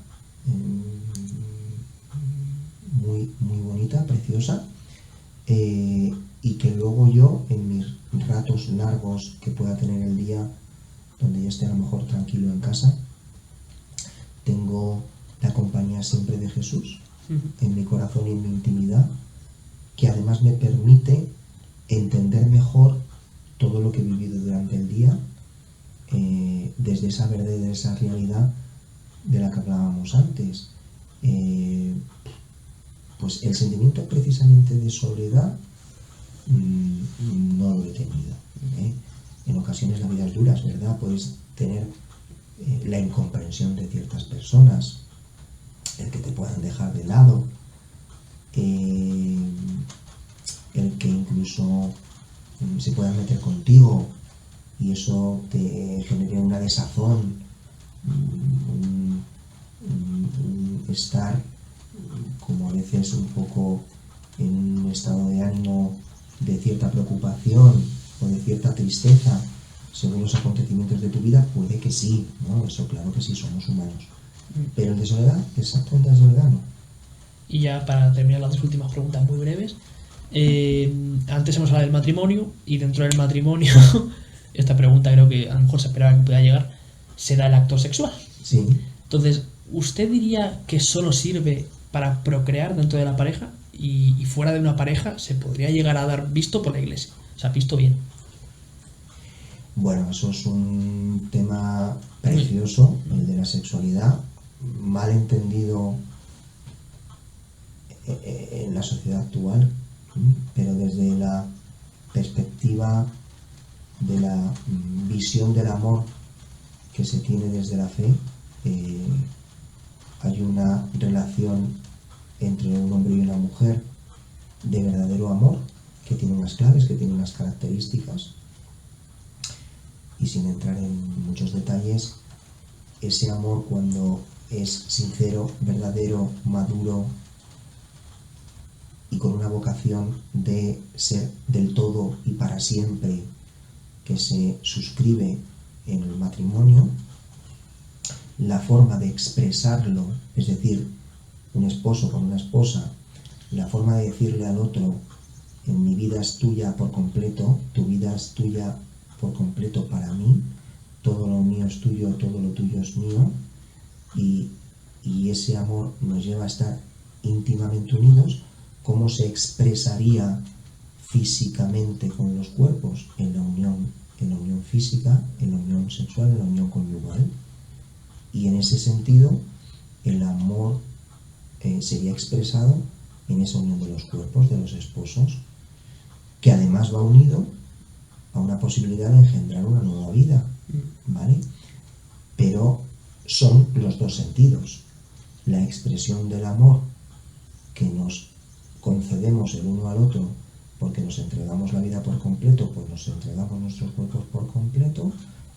muy, muy bonita, preciosa, y que luego yo en mis ratos largos que pueda tener el día, donde yo esté a lo mejor tranquilo en casa, tengo la compañía siempre de Jesús en mi corazón y en mi intimidad, que además me permite entender mejor todo lo que he vivido durante el día, desde esa verdad y de esa realidad de la que hablábamos antes. Pues el sentimiento precisamente de soledad no lo he tenido. En ocasiones la vida es dura, es verdad, puedes tener la incomprensión de ciertas personas, el que te puedan dejar de lado, el que incluso se puedan meter contigo y eso te genere una desazón, estar como a veces un poco en un estado de ánimo de cierta preocupación o de cierta tristeza según los acontecimientos de tu vida, puede que sí, ¿no? Eso claro que sí, somos humanos. Pero el de soledad, exactamente el de soledad no. Y ya para terminar las dos últimas preguntas muy breves. Antes hemos hablado del matrimonio y dentro del matrimonio, esta pregunta creo que a lo mejor se esperaba que pudiera llegar, se da el acto sexual. Sí. Entonces, ¿usted diría que solo sirve para procrear dentro de la pareja y fuera de una pareja se podría llegar a dar visto por la iglesia? O sea, visto bien. Bueno, eso es un tema precioso, el de la sexualidad, mal entendido en la sociedad actual, pero desde la perspectiva de la visión del amor que se tiene desde la fe, hay una relación entre un hombre y una mujer de verdadero amor, que tiene unas claves, que tiene unas características, y sin entrar en muchos detalles, ese amor, cuando es sincero, verdadero, maduro y con una vocación de ser del todo y para siempre, que se suscribe en el matrimonio, la forma de expresarlo, es decir, un esposo con una esposa, la forma de decirle al otro, en mi vida es tuya por completo, tu vida es tuya por completo para mí, todo lo mío es tuyo, todo lo tuyo es mío, y ese amor nos lleva a estar íntimamente unidos. ¿Cómo se expresaría físicamente con los cuerpos? En la unión física, en la unión sexual, en la unión conyugal. Y en ese sentido, el amor sería expresado en esa unión de los cuerpos, de los esposos, que además va unido a una posibilidad de engendrar una nueva vida, ¿vale? Pero son los dos sentidos. La expresión del amor que nos concedemos el uno al otro porque nos entregamos la vida por completo, pues nos entregamos nuestros cuerpos por completo,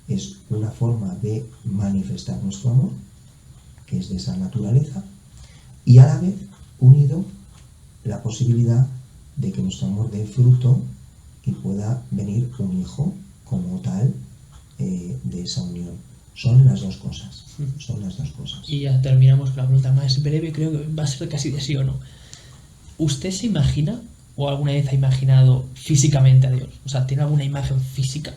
es una forma de manifestar nuestro amor, que es de esa naturaleza, y a la vez unido la posibilidad de que nuestro amor dé fruto y pueda venir un hijo como tal de esa unión. Son las dos cosas. Son las dos cosas. Y ya terminamos con la pregunta más breve, creo que va a ser casi de sí o no. ¿Usted se imagina o alguna vez ha imaginado físicamente a Dios? O sea, ¿tiene alguna imagen física?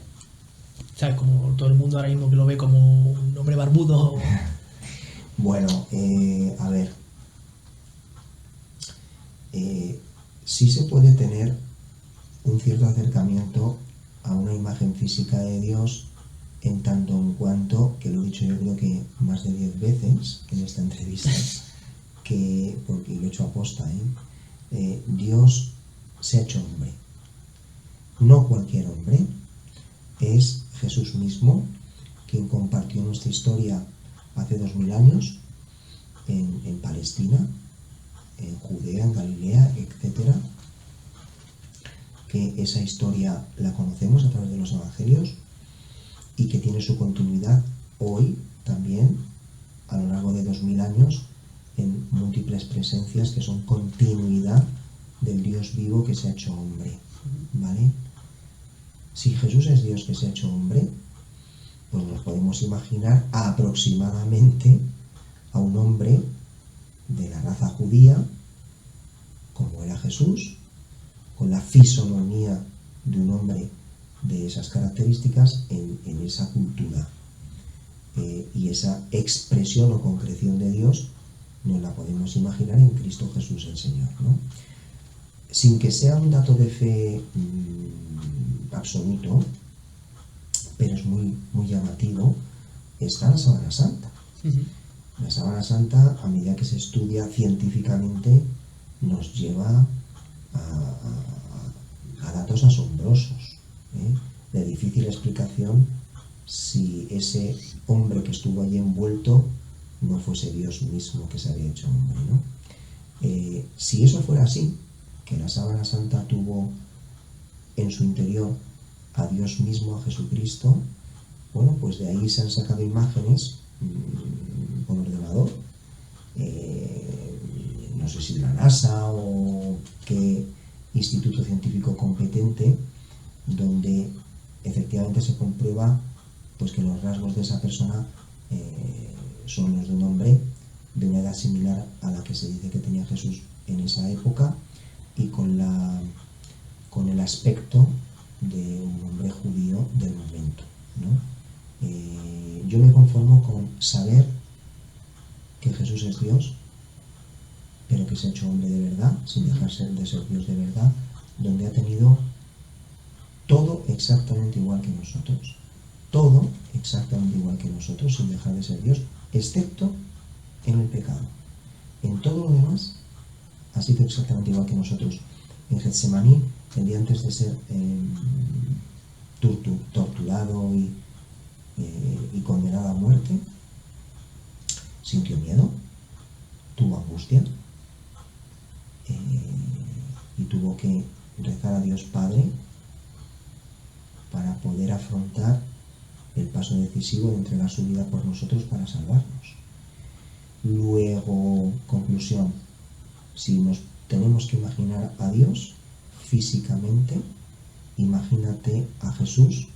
O sea, como todo el mundo ahora mismo que lo ve como un hombre barbudo. Bueno, a ver. Sí se puede tener un cierto acercamiento a una imagen física de Dios, en tanto en cuanto, que lo he dicho yo creo que más de 10 veces en esta entrevista, que, porque lo he hecho aposta, Dios se ha hecho hombre. No cualquier hombre, es Jesús mismo, quien compartió nuestra historia hace 2000 años en Palestina, en Judea, en Galilea, etc. Que esa historia la conocemos a través de los evangelios y que tiene su continuidad hoy también, a lo largo de 2000 años, en múltiples presencias que son continuidad del Dios vivo que se ha hecho hombre, ¿vale? Si Jesús es Dios que se ha hecho hombre, pues nos podemos imaginar aproximadamente a un hombre de la raza judía, como era Jesús, con la fisonomía de un hombre de esas características en esa cultura. Y esa expresión o concreción de Dios nos la podemos imaginar en Cristo Jesús el Señor, ¿no? Sin que sea un dato de fe absoluto, pero es muy, muy llamativo, está la Sábana Santa. La Sábana Santa, a medida que se estudia científicamente, nos lleva a datos asombrosos, de difícil explicación si ese hombre que estuvo allí envuelto no fuese Dios mismo que se había hecho hombre, ¿no? Si eso fuera así, que la Sábana Santa tuvo en su interior a Dios mismo, a Jesucristo, bueno, pues de ahí se han sacado imágenes por ordenador, no sé si de la NASA o qué instituto científico competente, donde efectivamente se comprueba pues que los rasgos de esa persona son los de un hombre de una edad similar a la que se dice que tenía Jesús en esa época y con el aspecto de un hombre judío del momento, ¿no? Yo me conformo con saber que Jesús es Dios, pero que se ha hecho hombre de verdad, sin dejar de ser Dios de verdad, donde ha tenido todo exactamente igual que nosotros. Todo exactamente igual que nosotros, sin dejar de ser Dios, excepto en el pecado. En todo lo demás, ha sido exactamente igual que nosotros. En Getsemaní, el día antes de ser torturado y condenado a muerte, sintió miedo, tuvo angustia y tuvo que rezar a Dios Padre para poder afrontar el paso decisivo de entregar su vida por nosotros para salvarnos. Luego, conclusión, si nos tenemos que imaginar a Dios físicamente, imagínate a Jesús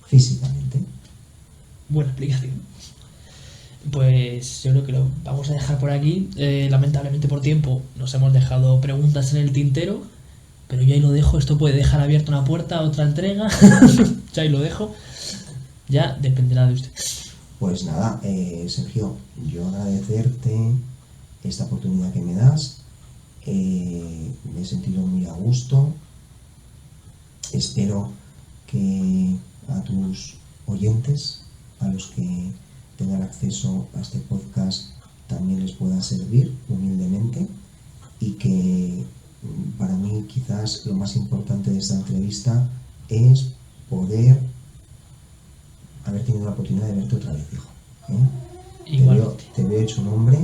físicamente. Buena explicación. Pues yo creo que lo vamos a dejar por aquí. Lamentablemente por tiempo nos hemos dejado preguntas en el tintero, pero yo ahí lo dejo. Esto puede dejar abierta una puerta a otra entrega. Ya ahí lo dejo. Ya dependerá de usted. Pues nada, Sergio, yo agradecerte esta oportunidad que me das. Me he sentido muy a gusto. Espero que a tus oyentes, a los que tengan acceso a este podcast, también les pueda servir humildemente, y que para mí quizás lo más importante de esta entrevista es poder haber tenido la oportunidad de verte otra vez, hijo. Te veo hecho un hombre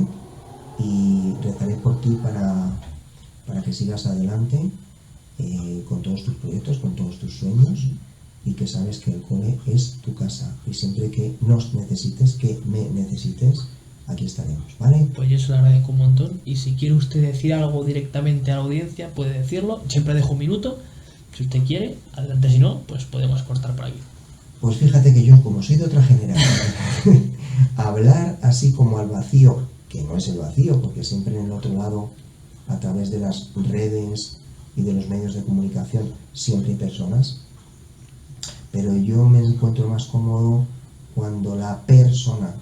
y rezaré por ti para que sigas adelante con todos tus proyectos, con todos tus sueños, y que sabes que el cole es tu casa, y siempre que nos necesites, que me necesites, aquí estaremos, ¿vale? Pues yo se lo agradezco un montón, y si quiere usted decir algo directamente a la audiencia, puede decirlo. Siempre dejo un minuto, si usted quiere, adelante. Si no, pues podemos cortar por aquí. Pues fíjate que yo, como soy de otra generación, hablar así como al vacío, que no es el vacío, porque siempre en el otro lado, a través de las redes y de los medios de comunicación, siempre hay personas, pero yo me encuentro más cómodo cuando la persona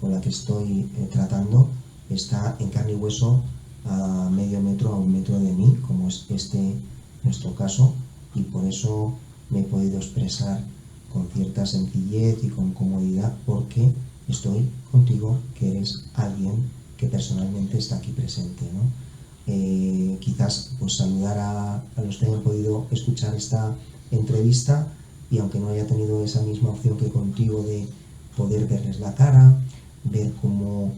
con la que estoy tratando está en carne y hueso, a medio metro, a un metro de mí, como es nuestro caso, y por eso me he podido expresar con cierta sencillez y con comodidad, porque estoy contigo, que eres alguien que personalmente está aquí presente, ¿no? Quizás pues saludar a los que hayan podido escuchar esta entrevista, y aunque no haya tenido esa misma opción que contigo de poder verles la cara, ver cómo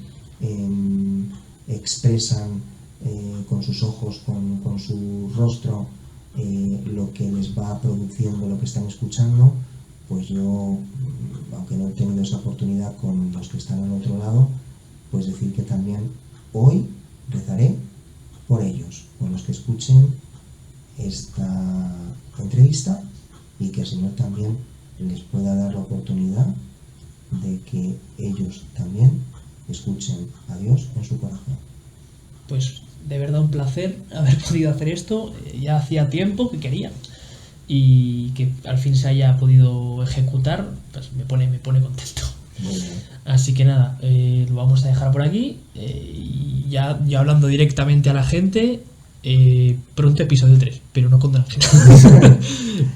expresan con sus ojos, con su rostro, lo que les va produciendo lo que están escuchando, pues yo, aunque no he tenido esa oportunidad con los que están al otro lado, pues decir que también hoy rezaré por ellos, por los que escuchen esta entrevista, y que el Señor también les pueda dar la oportunidad de que ellos también escuchen a Dios en su corazón. Pues de verdad un placer haber podido hacer esto. Ya hacía tiempo que quería, y que al fin se haya podido ejecutar, pues me pone contento. Así que nada, lo vamos a dejar por aquí, y ya hablando directamente a la gente, pronto episodio 3, pero no con Ángel.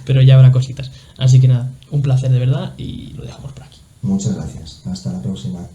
Pero ya habrá cositas. Así que nada, un placer de verdad, y lo dejamos por aquí. Muchas gracias, hasta la próxima.